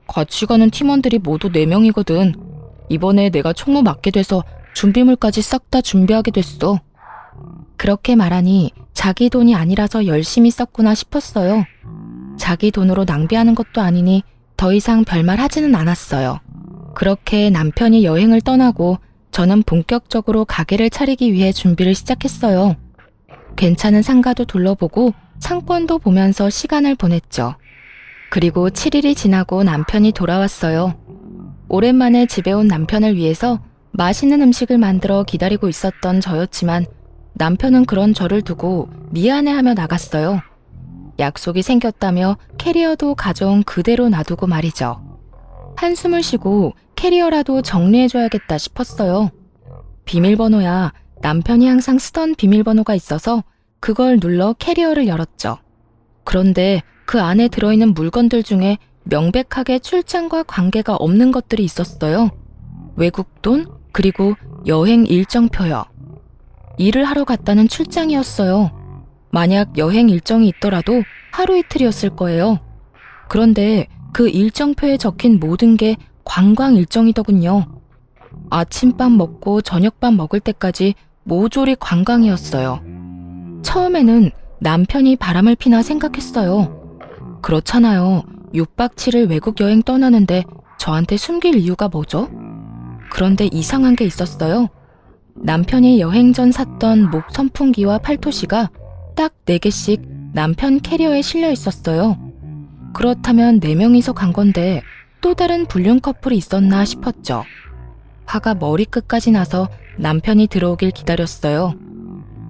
같이 가는 팀원들이 모두 4명이거든. 이번에 내가 총무 맡게 돼서 준비물까지 싹 다 준비하게 됐어. 그렇게 말하니 자기 돈이 아니라서 열심히 썼구나 싶었어요. 자기 돈으로 낭비하는 것도 아니니 더 이상 별말 하지는 않았어요. 그렇게 남편이 여행을 떠나고 저는 본격적으로 가게를 차리기 위해 준비를 시작했어요. 괜찮은 상가도 둘러보고 상권도 보면서 시간을 보냈죠. 그리고 7일이 지나고 남편이 돌아왔어요. 오랜만에 집에 온 남편을 위해서 맛있는 음식을 만들어 기다리고 있었던 저였지만 남편은 그런 저를 두고 미안해하며 나갔어요. 약속이 생겼다며 캐리어도 가져온 그대로 놔두고 말이죠. 한숨을 쉬고 캐리어라도 정리해줘야겠다 싶었어요. 비밀번호야. 남편이 항상 쓰던 비밀번호가 있어서 그걸 눌러 캐리어를 열었죠. 그런데 그 안에 들어있는 물건들 중에 명백하게 출장과 관계가 없는 것들이 있었어요. 외국 돈, 그리고 여행 일정표요. 일을 하러 갔다는 출장이었어요. 만약 여행 일정이 있더라도 하루 이틀이었을 거예요. 그런데 그 일정표에 적힌 모든 게 관광 일정이더군요. 아침밥 먹고 저녁밥 먹을 때까지 모조리 관광이었어요. 처음에는 남편이 바람을 피나 생각했어요. 그렇잖아요. 6박 7일 외국 여행 떠나는데 저한테 숨길 이유가 뭐죠? 그런데 이상한 게 있었어요. 남편이 여행 전 샀던 목 선풍기와 팔토시가 딱 4개씩 남편 캐리어에 실려 있었어요. 그렇다면 4명이서 간 건데 또 다른 불륜 커플이 있었나 싶었죠. 화가 머리끝까지 나서 남편이 들어오길 기다렸어요.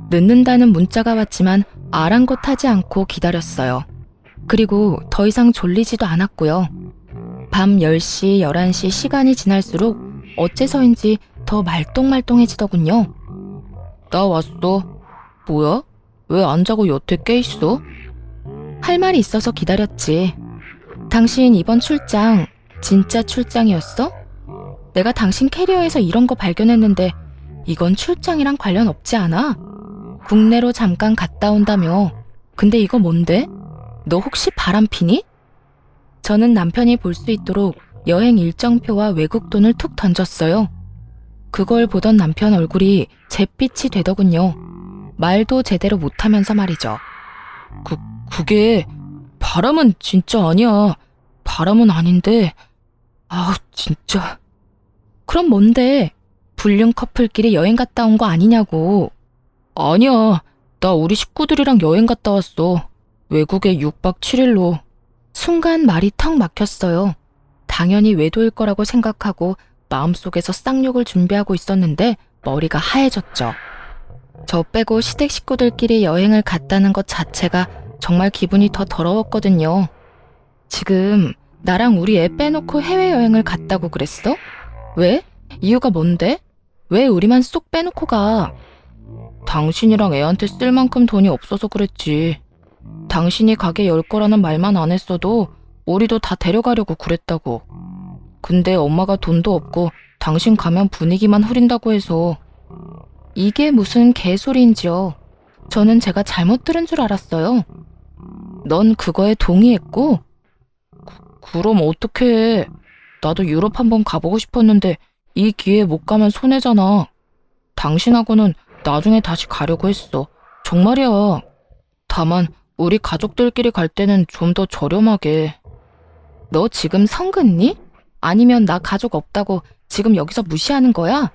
늦는다는 문자가 왔지만 아랑곳하지 않고 기다렸어요. 그리고 더 이상 졸리지도 않았고요. 밤 10시, 11시 시간이 지날수록 어째서인지 더 말똥말똥해지더군요. 나 왔어. 뭐야? 왜 안 자고 여태 깨있어? 할 말이 있어서 기다렸지. 당신 이번 출장 진짜 출장이었어? 내가 당신 캐리어에서 이런 거 발견했는데 이건 출장이랑 관련 없지 않아? 국내로 잠깐 갔다 온다며. 근데 이거 뭔데? 너 혹시 바람 피니? 저는 남편이 볼 수 있도록 여행 일정표와 외국 돈을 툭 던졌어요. 그걸 보던 남편 얼굴이 잿빛이 되더군요. 말도 제대로 못하면서 말이죠. 그게 바람은 진짜 아니야. 바람은 아닌데. 아우 진짜. 그럼 뭔데? 불륜 커플끼리 여행 갔다 온 거 아니냐고. 아니야. 나 우리 식구들이랑 여행 갔다 왔어. 외국에 6박 7일로. 순간 말이 턱 막혔어요. 당연히 외도일 거라고 생각하고 마음속에서 쌍욕을 준비하고 있었는데 머리가 하얘졌죠. 저 빼고 시댁 식구들끼리 여행을 갔다는 것 자체가 정말 기분이 더 더러웠거든요. 지금 나랑 우리 애 빼놓고 해외여행을 갔다고 그랬어? 왜? 이유가 뭔데? 왜 우리만 쏙 빼놓고 가? 당신이랑 애한테 쓸 만큼 돈이 없어서 그랬지. 당신이 가게 열 거라는 말만 안 했어도 우리도 다 데려가려고 그랬다고. 근데 엄마가 돈도 없고 당신 가면 분위기만 흐린다고 해서. 이게 무슨 개소리인지요. 저는 제가 잘못 들은 줄 알았어요. 넌 그거에 동의했고? 그럼 어떡해. 나도 유럽 한번 가보고 싶었는데 이 기회에 못 가면 손해잖아. 당신하고는 나중에 다시 가려고 했어. 정말이야. 다만 우리 가족들끼리 갈 때는 좀 더 저렴하게. 너 지금 성긋니? 아니면 나 가족 없다고 지금 여기서 무시하는 거야?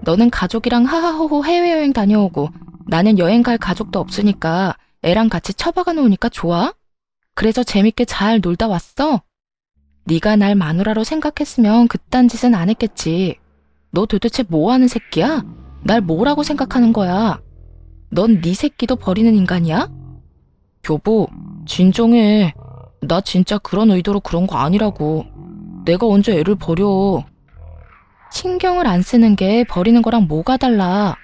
너는 가족이랑 하하호호 해외여행 다녀오고 나는 여행 갈 가족도 없으니까 애랑 같이 처박아 놓으니까 좋아? 그래서 재밌게 잘 놀다 왔어? 네가 날 마누라로 생각했으면 그딴 짓은 안 했겠지. 너 도대체 뭐 하는 새끼야? 날 뭐라고 생각하는 거야? 넌 네 새끼도 버리는 인간이야? 여보, 진정해. 나 진짜 그런 의도로 그런 거 아니라고. 내가 언제 애를 버려. 신경을 안 쓰는 게 버리는 거랑 뭐가 달라.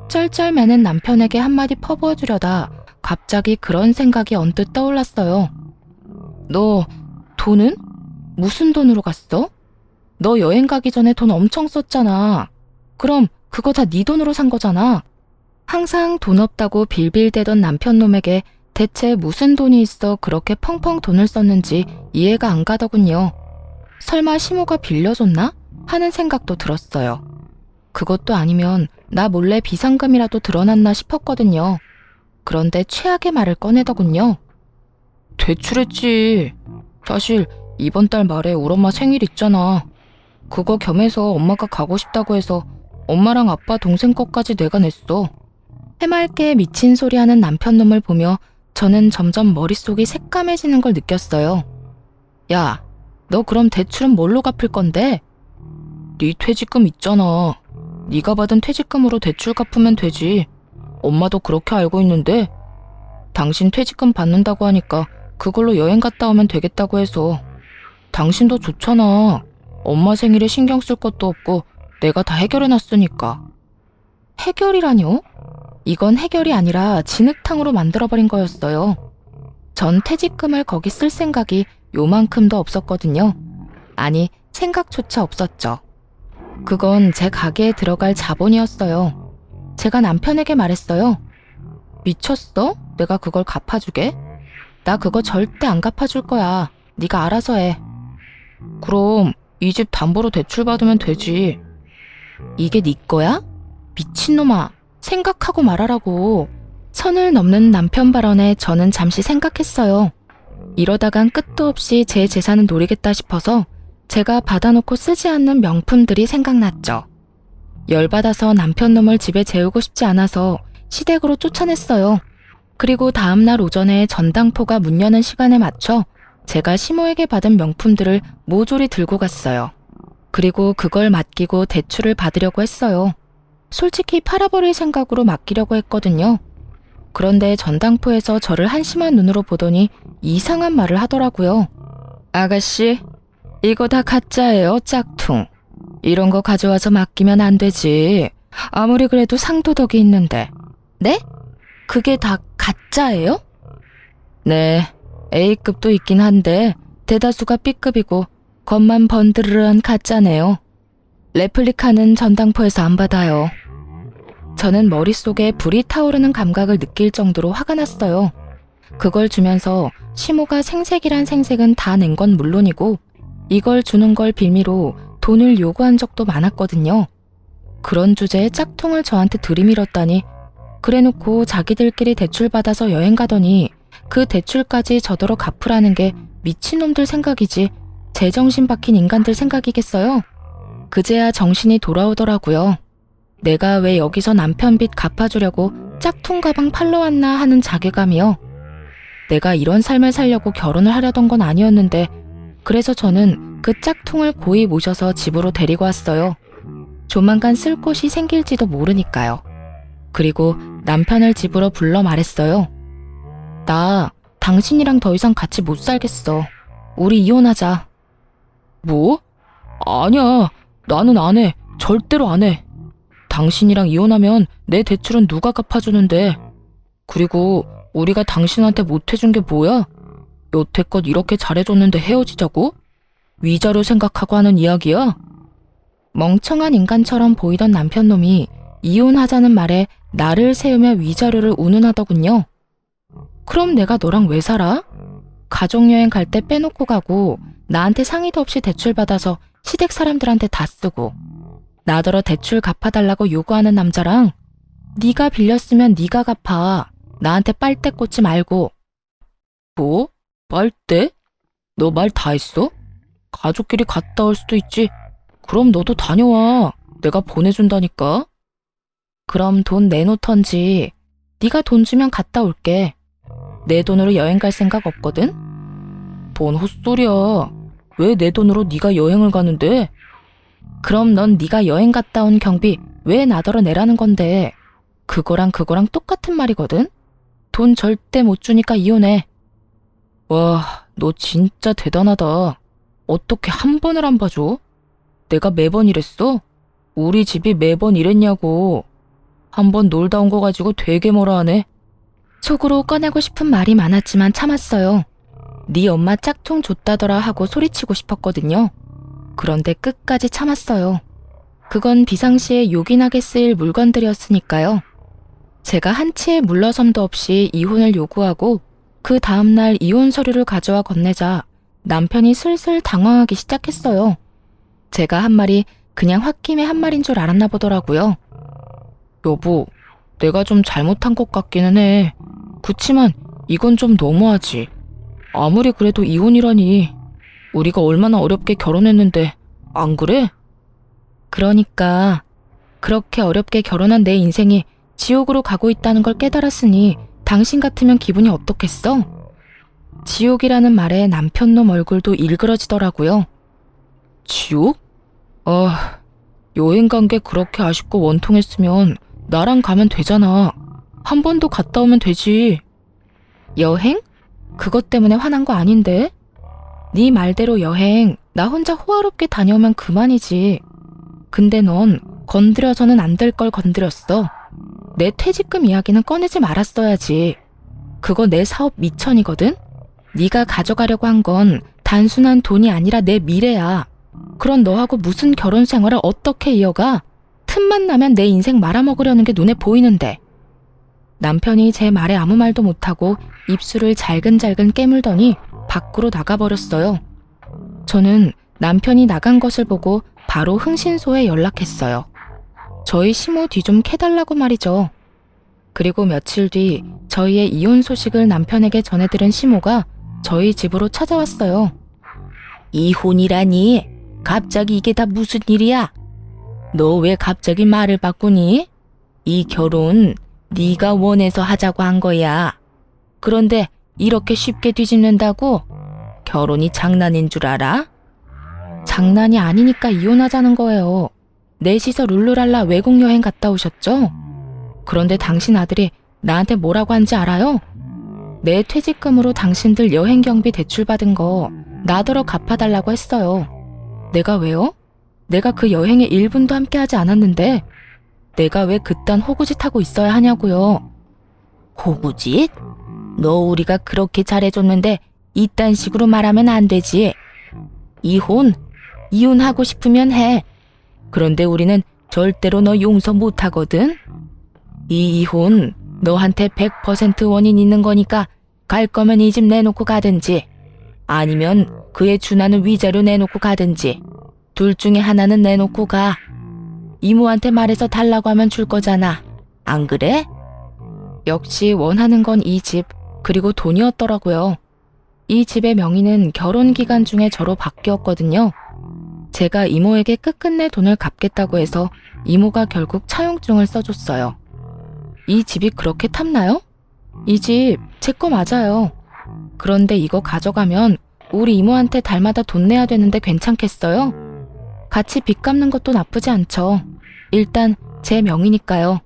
쩔쩔매는 남편에게 한마디 퍼부어주려다 갑자기 그런 생각이 언뜻 떠올랐어요. 너 돈은? 무슨 돈으로 갔어? 너 여행 가기 전에 돈 엄청 썼잖아. 그럼 그거 다 네 돈으로 산 거잖아. 항상 돈 없다고 빌빌대던 남편놈에게 대체 무슨 돈이 있어 그렇게 펑펑 돈을 썼는지 이해가 안 가더군요. 설마 시모가 빌려줬나? 하는 생각도 들었어요. 그것도 아니면 나 몰래 비상금이라도 드러났나 싶었거든요. 그런데 최악의 말을 꺼내더군요. 대출했지. 사실 이번 달 말에 우리 엄마 생일 있잖아. 그거 겸해서 엄마가 가고 싶다고 해서 엄마랑 아빠 동생 것까지 내가 냈어. 해맑게 미친 소리 하는 남편놈을 보며 저는 점점 머릿속이 새까매지는 걸 느꼈어요. 야, 너 그럼 대출은 뭘로 갚을 건데? 네 퇴직금 있잖아. 네가 받은 퇴직금으로 대출 갚으면 되지. 엄마도 그렇게 알고 있는데 당신 퇴직금 받는다고 하니까 그걸로 여행 갔다 오면 되겠다고 해서. 당신도 좋잖아. 엄마 생일에 신경 쓸 것도 없고 내가 다 해결해놨으니까. 해결이라뇨? 이건 해결이 아니라 진흙탕으로 만들어버린 거였어요. 전 퇴직금을 거기 쓸 생각이 요만큼도 없었거든요. 아니, 생각조차 없었죠. 그건 제 가게에 들어갈 자본이었어요. 제가 남편에게 말했어요. 미쳤어? 내가 그걸 갚아주게? 나 그거 절대 안 갚아줄 거야. 네가 알아서 해. 그럼 이 집 담보로 대출 받으면 되지. 이게 네 거야? 미친놈아. 생각하고 말하라고. 선을 넘는 남편 발언에 저는 잠시 생각했어요. 이러다간 끝도 없이 제 재산을 노리겠다 싶어서 제가 받아놓고 쓰지 않는 명품들이 생각났죠. 열받아서 남편놈을 집에 재우고 싶지 않아서 시댁으로 쫓아냈어요. 그리고 다음날 오전에 전당포가 문 여는 시간에 맞춰 제가 시모에게 받은 명품들을 모조리 들고 갔어요. 그리고 그걸 맡기고 대출을 받으려고 했어요. 솔직히 팔아버릴 생각으로 맡기려고 했거든요. 그런데 전당포에서 저를 한심한 눈으로 보더니 이상한 말을 하더라고요. 아가씨, 이거 다 가짜예요, 짝퉁. 이런 거 가져와서 맡기면 안 되지. 아무리 그래도 상도덕이 있는데. 네? 그게 다 가짜예요? 네, A급도 있긴 한데 대다수가 B급이고 겉만 번드르르한 가짜네요. 레플리카는 전당포에서 안 받아요. 저는 머릿속에 불이 타오르는 감각을 느낄 정도로 화가 났어요. 그걸 주면서 시모가 생색이란 생색은 다 낸 건 물론이고 이걸 주는 걸 빌미로 돈을 요구한 적도 많았거든요. 그런 주제에 짝퉁을 저한테 들이밀었다니. 그래놓고 자기들끼리 대출받아서 여행 가더니 그 대출까지 저더러 갚으라는 게 미친놈들 생각이지 제정신 박힌 인간들 생각이겠어요? 그제야 정신이 돌아오더라고요. 내가 왜 여기서 남편 빚 갚아주려고 짝퉁 가방 팔러 왔나 하는 자괴감이요. 내가 이런 삶을 살려고 결혼을 하려던 건 아니었는데 그래서 저는 그 짝퉁을 고이 모셔서 집으로 데리고 왔어요. 조만간 쓸 곳이 생길지도 모르니까요. 그리고 남편을 집으로 불러 말했어요. 나 당신이랑 더 이상 같이 못 살겠어. 우리 이혼하자. 뭐? 아니야. 나는 안 해. 절대로 안 해. 당신이랑 이혼하면 내 대출은 누가 갚아주는데. 그리고 우리가 당신한테 못해준 게 뭐야? 여태껏 이렇게 잘해줬는데 헤어지자고? 위자료 생각하고 하는 이야기야? 멍청한 인간처럼 보이던 남편놈이 이혼하자는 말에 나를 세우며 위자료를 운운하더군요. 그럼 내가 너랑 왜 살아? 가족여행 갈 때 빼놓고 가고 나한테 상의도 없이 대출 받아서 시댁 사람들한테 다 쓰고 나더러 대출 갚아달라고 요구하는 남자랑 네가 빌렸으면 네가 갚아. 나한테 빨대 꽂지 말고. 뭐? 빨대? 너 말 다 했어? 가족끼리 갔다 올 수도 있지. 그럼 너도 다녀와. 내가 보내준다니까. 그럼 돈 내놓던지. 네가 돈 주면 갔다 올게. 내 돈으로 여행 갈 생각 없거든? 뭔 헛소리야. 왜 내 돈으로 네가 여행을 가는데? 그럼 넌 네가 여행 갔다 온 경비 왜 나더러 내라는 건데? 그거랑 똑같은 말이거든? 돈 절대 못 주니까 이혼해. 와, 너 진짜 대단하다. 어떻게 한 번을 안 봐줘? 내가 매번 이랬어? 우리 집이 매번 이랬냐고. 한 번 놀다 온 거 가지고 되게 뭐라 하네. 속으로 꺼내고 싶은 말이 많았지만 참았어요. 네 엄마 짝퉁 줬다더라 하고 소리치고 싶었거든요. 그런데 끝까지 참았어요. 그건 비상시에 요긴하게 쓰일 물건들이었으니까요. 제가 한치의 물러섬도 없이 이혼을 요구하고 그 다음날 이혼 서류를 가져와 건네자 남편이 슬슬 당황하기 시작했어요. 제가 한 말이 그냥 홧김에 한 말인 줄 알았나 보더라고요. 여보, 내가 좀 잘못한 것 같기는 해. 그치만 이건 좀 너무하지. 아무리 그래도 이혼이라니. 우리가 얼마나 어렵게 결혼했는데 안 그래? 그러니까 그렇게 어렵게 결혼한 내 인생이 지옥으로 가고 있다는 걸 깨달았으니 당신 같으면 기분이 어떻겠어? 지옥이라는 말에 남편놈 얼굴도 일그러지더라고요. 지옥? 여행 간 게 그렇게 아쉽고 원통했으면 나랑 가면 되잖아. 한 번도 갔다 오면 되지. 여행? 그것 때문에 화난 거 아닌데? 네 말대로 여행 나 혼자 호화롭게 다녀오면 그만이지. 근데 넌 건드려서는 안 될 걸 건드렸어. 내 퇴직금 이야기는 꺼내지 말았어야지. 그거 내 사업 미천이거든? 네가 가져가려고 한 건 단순한 돈이 아니라 내 미래야. 그런 너하고 무슨 결혼 생활을 어떻게 이어가? 틈만 나면 내 인생 말아먹으려는 게 눈에 보이는데. 남편이 제 말에 아무 말도 못하고 입술을 잘근잘근 깨물더니 밖으로 나가버렸어요. 저는 남편이 나간 것을 보고 바로 흥신소에 연락했어요. 저희 시모 뒤 좀 캐달라고 말이죠. 그리고 며칠 뒤 저희의 이혼 소식을 남편에게 전해들은 시모가 저희 집으로 찾아왔어요. 이혼이라니? 갑자기 이게 다 무슨 일이야? 너 왜 갑자기 말을 바꾸니? 이 결혼 네가 원해서 하자고 한 거야. 그런데 이렇게 쉽게 뒤집는다고? 결혼이 장난인 줄 알아? 장난이 아니니까 이혼하자는 거예요. 넷이서 룰루랄라 외국 여행 갔다 오셨죠? 그런데 당신 아들이 나한테 뭐라고 한지 알아요? 내 퇴직금으로 당신들 여행 경비 대출 받은 거 나더러 갚아달라고 했어요. 내가 왜요? 내가 그 여행에 1분도 함께 하지 않았는데 내가 왜 그딴 호구짓 하고 있어야 하냐고요. 호구짓? 너 우리가 그렇게 잘해줬는데 이딴 식으로 말하면 안 되지. 이혼하고 싶으면 해. 그런데 우리는 절대로 너 용서 못하거든. 이 이혼 너한테 100% 원인 있는 거니까 갈 거면 이 집 내놓고 가든지 아니면 그에 준하는 위자료 내놓고 가든지 둘 중에 하나는 내놓고 가. 이모한테 말해서 달라고 하면 줄 거잖아. 안 그래? 역시 원하는 건 이 집 그리고 돈이었더라고요. 이 집의 명의는 결혼 기간 중에 저로 바뀌었거든요. 제가 이모에게 끝끝내 돈을 갚겠다고 해서 이모가 결국 차용증을 써줬어요. 이 집이 그렇게 탐나요? 이 집 제 거 맞아요. 그런데 이거 가져가면 우리 이모한테 달마다 돈 내야 되는데 괜찮겠어요? 같이 빚 갚는 것도 나쁘지 않죠. 일단 제 명의니까요.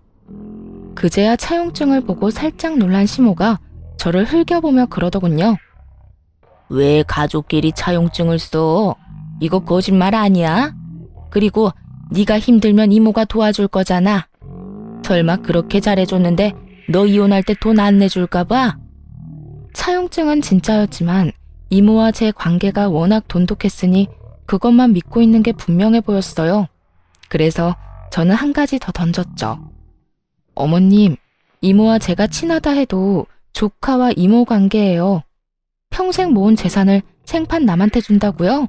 그제야 차용증을 보고 살짝 놀란 시모가 저를 흘겨보며 그러더군요. 왜 가족끼리 차용증을 써? 이거 거짓말 아니야? 그리고 네가 힘들면 이모가 도와줄 거잖아. 설마 그렇게 잘해줬는데 너 이혼할 때 돈 안 내줄까봐? 차용증은 진짜였지만 이모와 제 관계가 워낙 돈독했으니 그것만 믿고 있는 게 분명해 보였어요. 그래서 저는 한 가지 더 던졌죠. 어머님, 이모와 제가 친하다 해도 조카와 이모 관계예요. 평생 모은 재산을 생판 남한테 준다고요?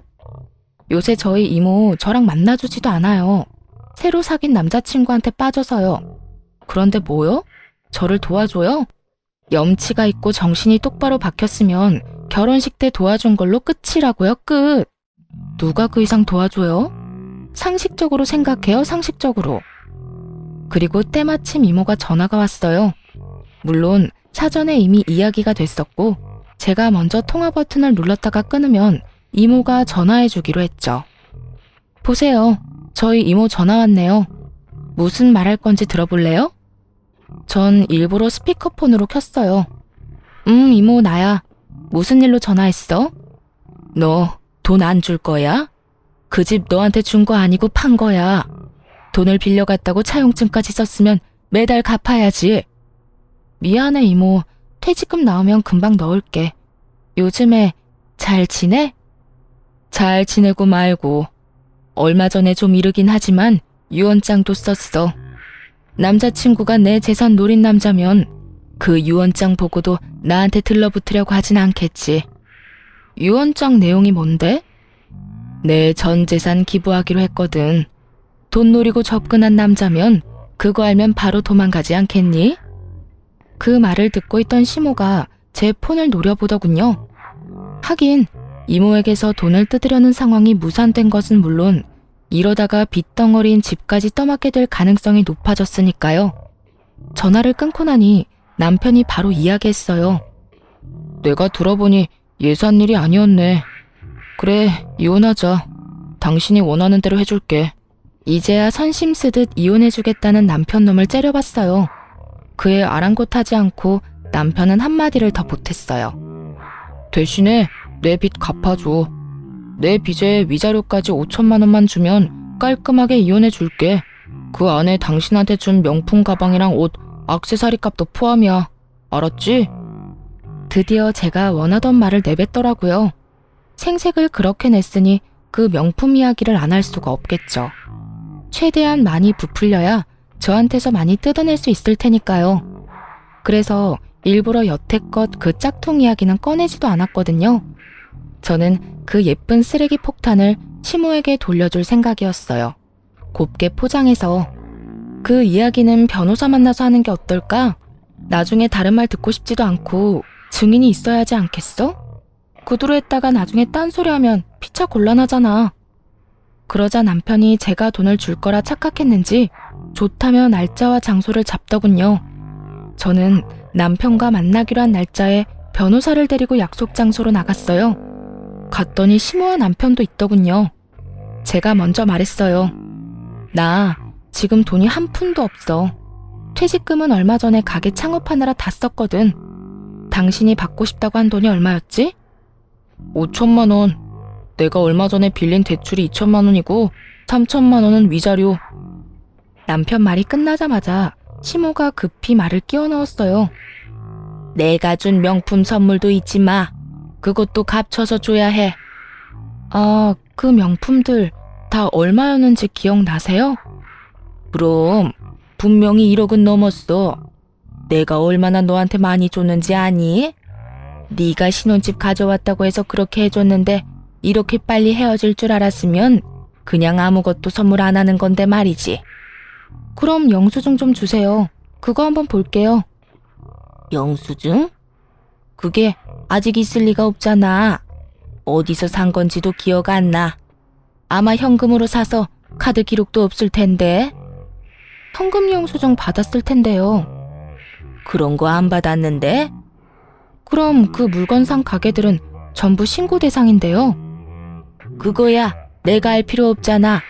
요새 저희 이모 저랑 만나주지도 않아요. 새로 사귄 남자친구한테 빠져서요. 그런데 뭐요? 저를 도와줘요? 염치가 있고 정신이 똑바로 박혔으면 결혼식 때 도와준 걸로 끝이라고요, 끝. 누가 그 이상 도와줘요? 상식적으로 생각해요, 상식적으로. 그리고 때마침 이모가 전화가 왔어요. 물론 사전에 이미 이야기가 됐었고 제가 먼저 통화 버튼을 눌렀다가 끊으면 이모가 전화해 주기로 했죠. 보세요. 저희 이모 전화 왔네요. 무슨 말할 건지 들어볼래요? 전 일부러 스피커폰으로 켰어요. 이모 나야. 무슨 일로 전화했어? 너 돈 안 줄 거야? 그 집 너한테 준 거 아니고 판 거야. 돈을 빌려갔다고 차용증까지 썼으면 매달 갚아야지. 미안해 이모. 퇴직금 나오면 금방 넣을게. 요즘에 잘 지내? 잘 지내고 말고. 얼마 전에 좀 이르긴 하지만 유언장도 썼어. 남자친구가 내 재산 노린 남자면 그 유언장 보고도 나한테 들러붙으려고 하진 않겠지. 유언장 내용이 뭔데? 내 전 재산 기부하기로 했거든. 돈 노리고 접근한 남자면 그거 알면 바로 도망가지 않겠니? 그 말을 듣고 있던 시모가 제 폰을 노려보더군요. 하긴 이모에게서 돈을 뜯으려는 상황이 무산된 것은 물론 이러다가 빚덩어리인 집까지 떠맡게 될 가능성이 높아졌으니까요. 전화를 끊고 나니 남편이 바로 이야기했어요. 내가 들어보니 예산 일이 아니었네. 그래, 이혼하자. 당신이 원하는 대로 해줄게. 이제야 선심 쓰듯 이혼해주겠다는 남편 놈을 째려봤어요. 그에 아랑곳하지 않고 남편은 한마디를 더 보탰어요. 대신에 내 빚 갚아줘. 내 빚에 위자료까지 5천만 원만 주면 깔끔하게 이혼해줄게. 그 안에 당신한테 준 명품 가방이랑 옷, 액세서리 값도 포함이야. 알았지? 드디어 제가 원하던 말을 내뱉더라고요. 생색을 그렇게 냈으니 그 명품 이야기를 안 할 수가 없겠죠. 최대한 많이 부풀려야 저한테서 많이 뜯어낼 수 있을 테니까요. 그래서 일부러 여태껏 그 짝퉁 이야기는 꺼내지도 않았거든요. 저는 그 예쁜 쓰레기 폭탄을 시모에게 돌려줄 생각이었어요. 곱게 포장해서. 그 이야기는 변호사 만나서 하는 게 어떨까? 나중에 다른 말 듣고 싶지도 않고 증인이 있어야 하지 않겠어? 그대로 했다가 나중에 딴소리 하면 피차 곤란하잖아. 그러자 남편이 제가 돈을 줄 거라 착각했는지 좋다며 날짜와 장소를 잡더군요. 저는 남편과 만나기로 한 날짜에 변호사를 데리고 약속 장소로 나갔어요. 갔더니 시모와 남편도 있더군요. 제가 먼저 말했어요. 나 지금 돈이 한 푼도 없어. 퇴직금은 얼마 전에 가게 창업하느라 다 썼거든. 당신이 받고 싶다고 한 돈이 얼마였지? 5천만 원. 내가 얼마 전에 빌린 대출이 2천만 원이고 3천만 원은 위자료. 남편 말이 끝나자마자 시모가 급히 말을 끼워 넣었어요. 내가 준 명품 선물도 잊지 마. 그것도 값쳐서 줘야 해. 아, 그 명품들 다 얼마였는지 기억나세요? 그럼 분명히 1억은 넘었어. 내가 얼마나 너한테 많이 줬는지 아니? 네가 신혼집 가져왔다고 해서 그렇게 해줬는데 이렇게 빨리 헤어질 줄 알았으면 그냥 아무것도 선물 안 하는 건데 말이지. 그럼 영수증 좀 주세요. 그거 한번 볼게요. 영수증? 그게 아직 있을 리가 없잖아. 어디서 산 건지도 기억 안 나. 아마 현금으로 사서 카드 기록도 없을 텐데. 현금 영수증 받았을 텐데요. 그런 거 안 받았는데? 그럼 그 물건 산 가게들은 전부 신고 대상인데요. 그거야 내가 알 필요 없잖아.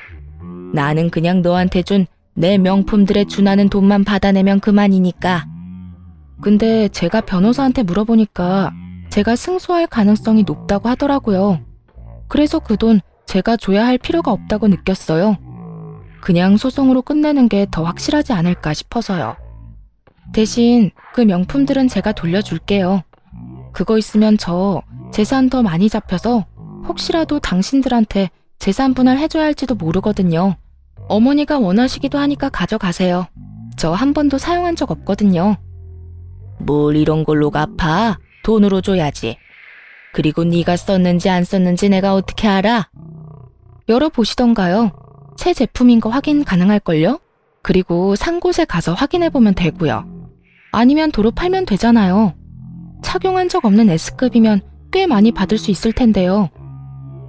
나는 그냥 너한테 준 내 명품들에 준하는 돈만 받아내면 그만이니까. 근데 제가 변호사한테 물어보니까 제가 승소할 가능성이 높다고 하더라고요. 그래서 그 돈 제가 줘야 할 필요가 없다고 느꼈어요. 그냥 소송으로 끝내는 게 더 확실하지 않을까 싶어서요. 대신 그 명품들은 제가 돌려줄게요. 그거 있으면 저 재산 더 많이 잡혀서 혹시라도 당신들한테 재산 분할해줘야 할지도 모르거든요. 어머니가 원하시기도 하니까 가져가세요. 저 한 번도 사용한 적 없거든요. 뭘 이런 걸로 갚아? 돈으로 줘야지. 그리고 네가 썼는지 안 썼는지 내가 어떻게 알아? 열어보시던가요. 새 제품인 거 확인 가능할걸요? 그리고 산 곳에 가서 확인해보면 되고요. 아니면 도로 팔면 되잖아요. 착용한 적 없는 S급이면 꽤 많이 받을 수 있을 텐데요.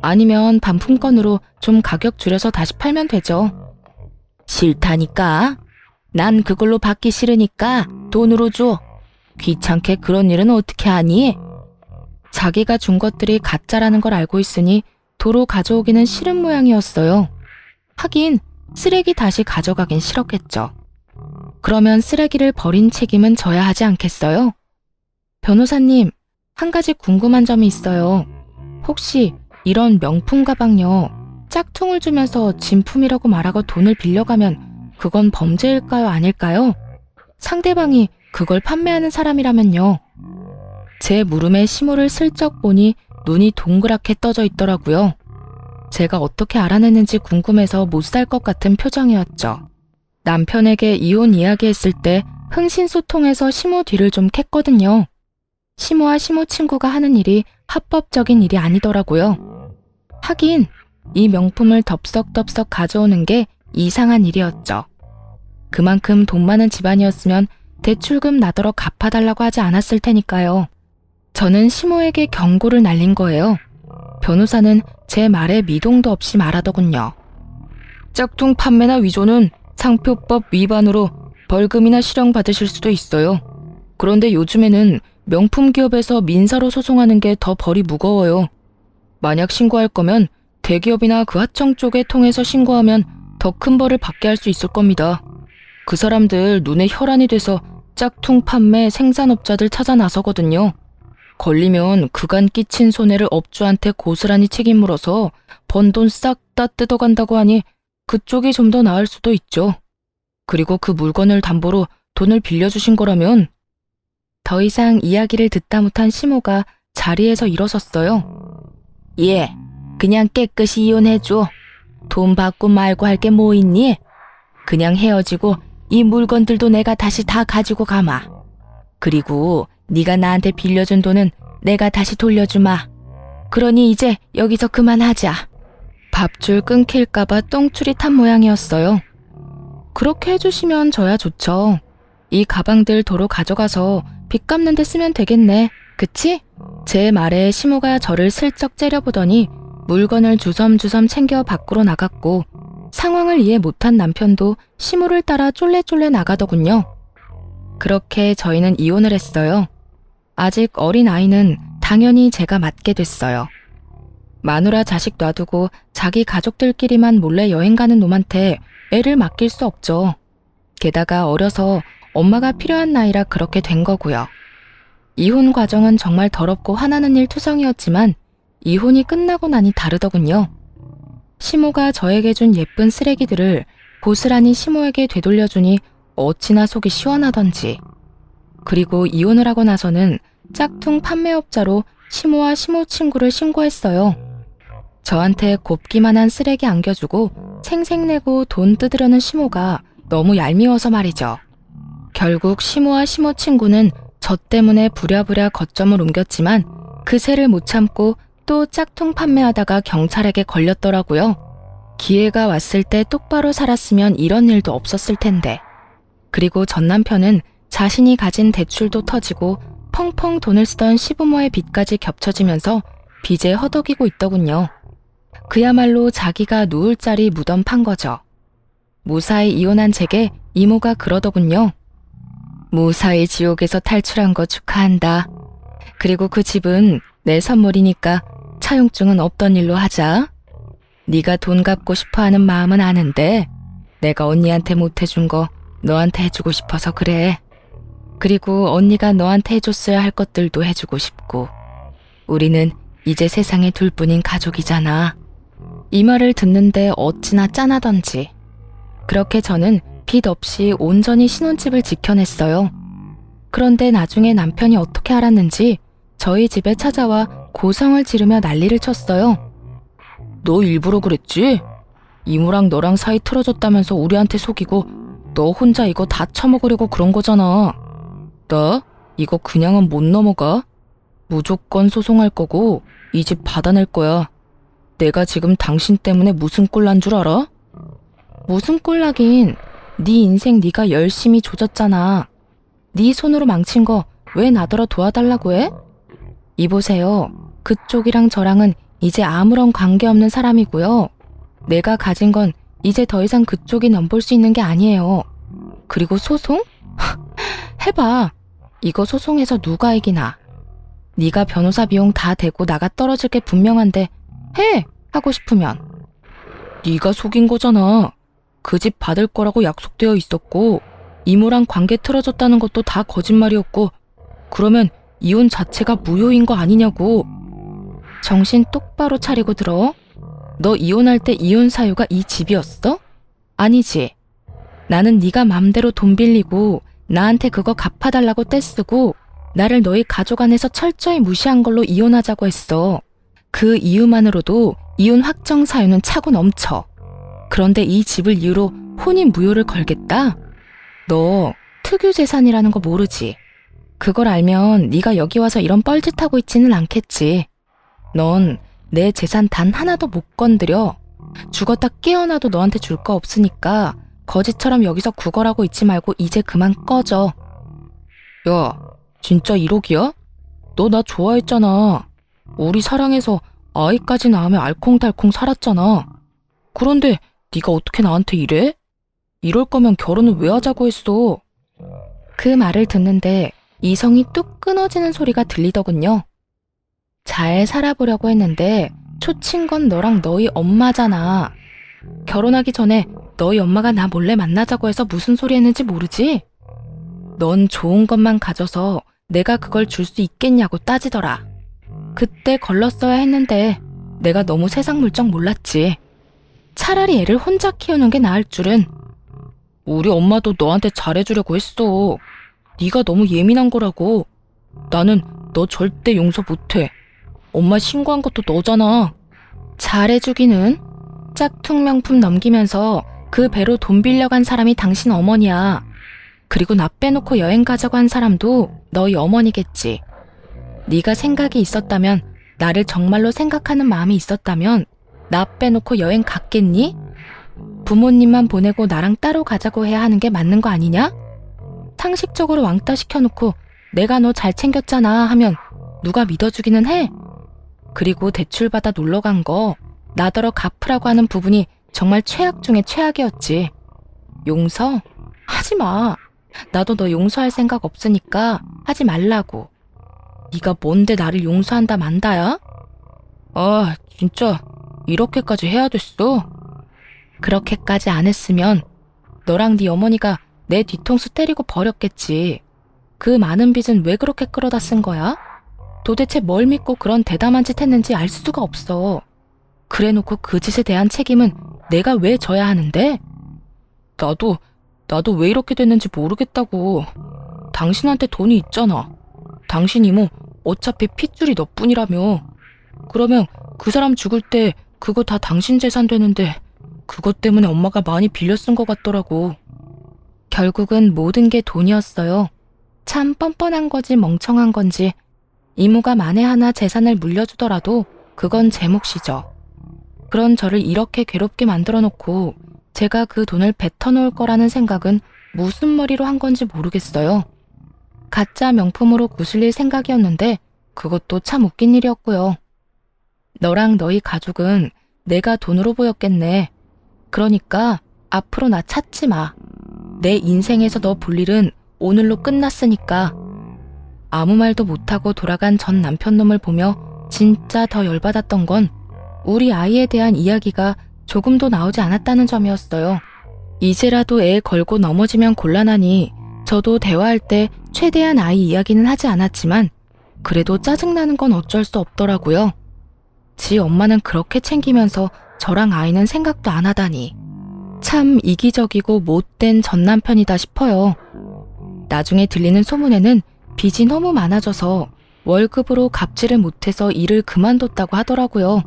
아니면 반품권으로 좀 가격 줄여서 다시 팔면 되죠. 싫다니까. 난 그걸로 받기 싫으니까 돈으로 줘. 귀찮게 그런 일은 어떻게 하니? 자기가 준 것들이 가짜라는 걸 알고 있으니 도로 가져오기는 싫은 모양이었어요. 하긴 쓰레기 다시 가져가긴 싫었겠죠. 그러면 쓰레기를 버린 책임은 져야 하지 않겠어요? 변호사님, 한 가지 궁금한 점이 있어요. 혹시 이런 명품 가방요, 짝퉁을 주면서 진품이라고 말하고 돈을 빌려가면 그건 범죄일까요, 아닐까요? 상대방이 그걸 판매하는 사람이라면요. 제 무릎에 시모를 슬쩍 보니 눈이 동그랗게 떠져 있더라고요. 제가 어떻게 알아냈는지 궁금해서 못 살 것 같은 표정이었죠. 남편에게 이혼 이야기했을 때 흥신소통해서 시모 뒤를 좀 캤거든요. 시모와 시모 친구가 하는 일이 합법적인 일이 아니더라고요. 하긴 이 명품을 덥석덥석 가져오는 게 이상한 일이었죠. 그만큼 돈 많은 집안이었으면 대출금 나더러 갚아달라고 하지 않았을 테니까요. 저는 시모에게 경고를 날린 거예요. 변호사는 제 말에 미동도 없이 말하더군요. 짝퉁 판매나 위조는 상표법 위반으로 벌금이나 실형 받으실 수도 있어요. 그런데 요즘에는 명품 기업에서 민사로 소송하는 게 더 벌이 무거워요. 만약 신고할 거면 대기업이나 그 하청 쪽에 통해서 신고하면 더 큰 벌을 받게 할 수 있을 겁니다. 그 사람들 눈에 혈안이 돼서 짝퉁 판매 생산업자들 찾아 나서거든요. 걸리면 그간 끼친 손해를 업주한테 고스란히 책임 물어서 번 돈 싹 다 뜯어간다고 하니 그쪽이 좀 더 나을 수도 있죠. 그리고 그 물건을 담보로 돈을 빌려주신 거라면. 더 이상 이야기를 듣다 못한 시모가 자리에서 일어섰어요. 예, 그냥 깨끗이 이혼해줘. 돈 받고 말고 할 게 뭐 있니? 그냥 헤어지고 이 물건들도 내가 다시 다 가지고 가마. 그리고 네가 나한테 빌려준 돈은 내가 다시 돌려주마. 그러니 이제 여기서 그만하자. 밥줄 끊길까봐 똥줄이 탄 모양이었어요. 그렇게 해주시면 저야 좋죠. 이 가방들 도로 가져가서 빚 갚는 데 쓰면 되겠네. 그치? 제 말에 시모가 저를 슬쩍 째려보더니 물건을 주섬주섬 챙겨 밖으로 나갔고 상황을 이해 못한 남편도 시모를 따라 쫄래쫄래 나가더군요. 그렇게 저희는 이혼을 했어요. 아직 어린 아이는 당연히 제가 맡게 됐어요. 마누라 자식 놔두고 자기 가족들끼리만 몰래 여행 가는 놈한테 애를 맡길 수 없죠. 게다가 어려서 엄마가 필요한 나이라 그렇게 된 거고요. 이혼 과정은 정말 더럽고 화나는 일 투성이었지만 이혼이 끝나고 나니 다르더군요. 시모가 저에게 준 예쁜 쓰레기들을 고스란히 시모에게 되돌려주니 어찌나 속이 시원하던지. 그리고 이혼을 하고 나서는 짝퉁 판매업자로 시모와 시모 친구를 신고했어요. 저한테 곱기만한 쓰레기 안겨주고 생색내고 돈 뜯으려는 시모가 너무 얄미워서 말이죠. 결국 시모와 시모 친구는 저 때문에 부랴부랴 거점을 옮겼지만 그 새를 못 참고 또 짝퉁 판매하다가 경찰에게 걸렸더라고요. 기회가 왔을 때 똑바로 살았으면 이런 일도 없었을 텐데. 그리고 전 남편은 자신이 가진 대출도 터지고 펑펑 돈을 쓰던 시부모의 빚까지 겹쳐지면서 빚에 허덕이고 있더군요. 그야말로 자기가 누울 자리 무덤 판 거죠. 무사히 이혼한 제게 이모가 그러더군요. 무사히 지옥에서 탈출한 거 축하한다. 그리고 그 집은 내 선물이니까 차용증은 없던 일로 하자. 네가 돈 갚고 싶어하는 마음은 아는데 내가 언니한테 못 해준 거 너한테 해주고 싶어서 그래. 그리고 언니가 너한테 해줬어야 할 것들도 해주고 싶고. 우리는 이제 세상에 둘뿐인 가족이잖아. 이 말을 듣는데 어찌나 짠하던지. 그렇게 저는 빚 없이 온전히 신혼집을 지켜냈어요. 그런데 나중에 남편이 어떻게 알았는지 저희 집에 찾아와 고성을 지르며 난리를 쳤어요. 너 일부러 그랬지? 이모랑 너랑 사이 틀어졌다면서 우리한테 속이고 너 혼자 이거 다 처먹으려고 그런 거잖아. 나 이거 그냥은 못 넘어가. 무조건 소송할 거고 이 집 받아낼 거야. 내가 지금 당신 때문에 무슨 꼴 난 줄 알아? 무슨 꼴 나긴. 네 인생 네가 열심히 조졌잖아. 네 손으로 망친 거 왜 나더러 도와달라고 해? 이보세요. 그쪽이랑 저랑은 이제 아무런 관계없는 사람이고요. 내가 가진 건 이제 더 이상 그쪽이 넘볼 수 있는 게 아니에요. 그리고 소송? 해봐. 이거 소송해서 누가 이기나. 네가 변호사 비용 다 대고 나가 떨어질 게 분명한데 해! 하고 싶으면. 네가 속인 거잖아. 그 집 받을 거라고 약속되어 있었고 이모랑 관계 틀어졌다는 것도 다 거짓말이었고 그러면 이혼 자체가 무효인 거 아니냐고. 정신 똑바로 차리고 들어. 너 이혼할 때 이혼 사유가 이 집이었어? 아니지. 나는 네가 맘대로 돈 빌리고 나한테 그거 갚아달라고 떼쓰고 나를 너희 가족 안에서 철저히 무시한 걸로 이혼하자고 했어. 그 이유만으로도 이혼 확정 사유는 차고 넘쳐. 그런데 이 집을 이유로 혼인 무효를 걸겠다? 너 특유 재산이라는 거 모르지? 그걸 알면 네가 여기 와서 이런 뻘짓하고 있지는 않겠지. 넌 내 재산 단 하나도 못 건드려. 죽었다 깨어나도 너한테 줄 거 없으니까 거지처럼 여기서 구걸하고 있지 말고 이제 그만 꺼져. 야, 진짜 1억이야? 너 나 좋아했잖아. 우리 사랑해서 아이까지 낳으며 알콩달콩 살았잖아. 그런데 네가 어떻게 나한테 이래? 이럴 거면 결혼을 왜 하자고 했어? 그 말을 듣는데 이성이 뚝 끊어지는 소리가 들리더군요. 잘 살아보려고 했는데 초친 건 너랑 너희 엄마잖아. 결혼하기 전에 너희 엄마가 나 몰래 만나자고 해서 무슨 소리 했는지 모르지? 넌 좋은 것만 가져서 내가 그걸 줄 수 있겠냐고 따지더라. 그때 걸렀어야 했는데 내가 너무 세상 물정 몰랐지. 차라리 애를 혼자 키우는 게 나을 줄은. 우리 엄마도 너한테 잘해주려고 했어. 네가 너무 예민한 거라고. 나는 너 절대 용서 못해. 엄마 신고한 것도 너잖아. 잘해주기는? 짝퉁 명품 넘기면서 그 배로 돈 빌려간 사람이 당신 어머니야. 그리고 나 빼놓고 여행 가자고 한 사람도 너희 어머니겠지. 네가 생각이 있었다면, 나를 정말로 생각하는 마음이 있었다면 나 빼놓고 여행 갔겠니? 부모님만 보내고 나랑 따로 가자고 해야 하는 게 맞는 거 아니냐? 상식적으로 왕따 시켜놓고 내가 너 잘 챙겼잖아 하면 누가 믿어주기는 해? 그리고 대출받아 놀러 간 거 나더러 갚으라고 하는 부분이 정말 최악 중에 최악이었지. 용서? 하지 마. 나도 너 용서할 생각 없으니까 하지 말라고. 네가 뭔데 나를 용서한다 만다야? 아, 진짜 이렇게까지 해야 됐어? 그렇게까지 안 했으면 너랑 네 어머니가 내 뒤통수 때리고 버렸겠지. 그 많은 빚은 왜 그렇게 끌어다 쓴 거야? 도대체 뭘 믿고 그런 대담한 짓 했는지 알 수가 없어. 그래놓고 그 짓에 대한 책임은 내가 왜 져야 하는데? 나도 왜 이렇게 됐는지 모르겠다고. 당신한테 돈이 있잖아. 당신 이모 어차피 핏줄이 너뿐이라며. 그러면 그 사람 죽을 때 그거 다 당신 재산 되는데 그것 때문에 엄마가 많이 빌려 쓴 것 같더라고. 결국은 모든 게 돈이었어요. 참 뻔뻔한 거지 멍청한 건지. 이모가 만에 하나 재산을 물려주더라도 그건 제 몫이죠. 그런 저를 이렇게 괴롭게 만들어 놓고 제가 그 돈을 뱉어놓을 거라는 생각은 무슨 머리로 한 건지 모르겠어요. 가짜 명품으로 구슬릴 생각이었는데 그것도 참 웃긴 일이었고요. 너랑 너희 가족은 내가 돈으로 보였겠네. 그러니까 앞으로 나 찾지 마. 내 인생에서 너 볼 일은 오늘로 끝났으니까. 아무 말도 못하고 돌아간 전 남편놈을 보며 진짜 더 열받았던 건 우리 아이에 대한 이야기가 조금도 나오지 않았다는 점이었어요. 이제라도 애 걸고 넘어지면 곤란하니 저도 대화할 때 최대한 아이 이야기는 하지 않았지만 그래도 짜증나는 건 어쩔 수 없더라고요. 지 엄마는 그렇게 챙기면서 저랑 아이는 생각도 안 하다니. 참 이기적이고 못된 전 남편이다 싶어요. 나중에 들리는 소문에는 빚이 너무 많아져서 월급으로 갚지를 못해서 일을 그만뒀다고 하더라고요.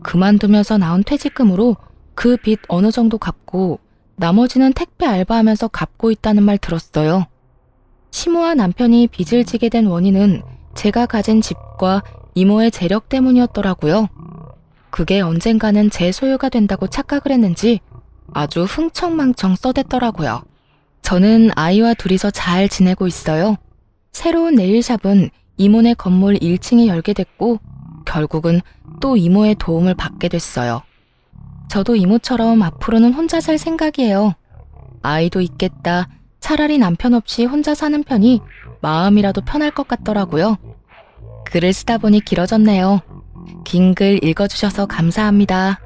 그만두면서 나온 퇴직금으로 그 빚 어느 정도 갚고 나머지는 택배 알바하면서 갚고 있다는 말 들었어요. 시모와 남편이 빚을 지게 된 원인은 제가 가진 집과 이모의 재력 때문이었더라고요. 그게 언젠가는 제 소유가 된다고 착각을 했는지 아주 흥청망청 써댔더라고요. 저는 아이와 둘이서 잘 지내고 있어요. 새로운 네일샵은 이모네 건물 1층에 열게 됐고 결국은 또 이모의 도움을 받게 됐어요. 저도 이모처럼 앞으로는 혼자 살 생각이에요. 아이도 있겠다. 차라리 남편 없이 혼자 사는 편이 마음이라도 편할 것 같더라고요. 글을 쓰다 보니 길어졌네요. 긴 글 읽어주셔서 감사합니다.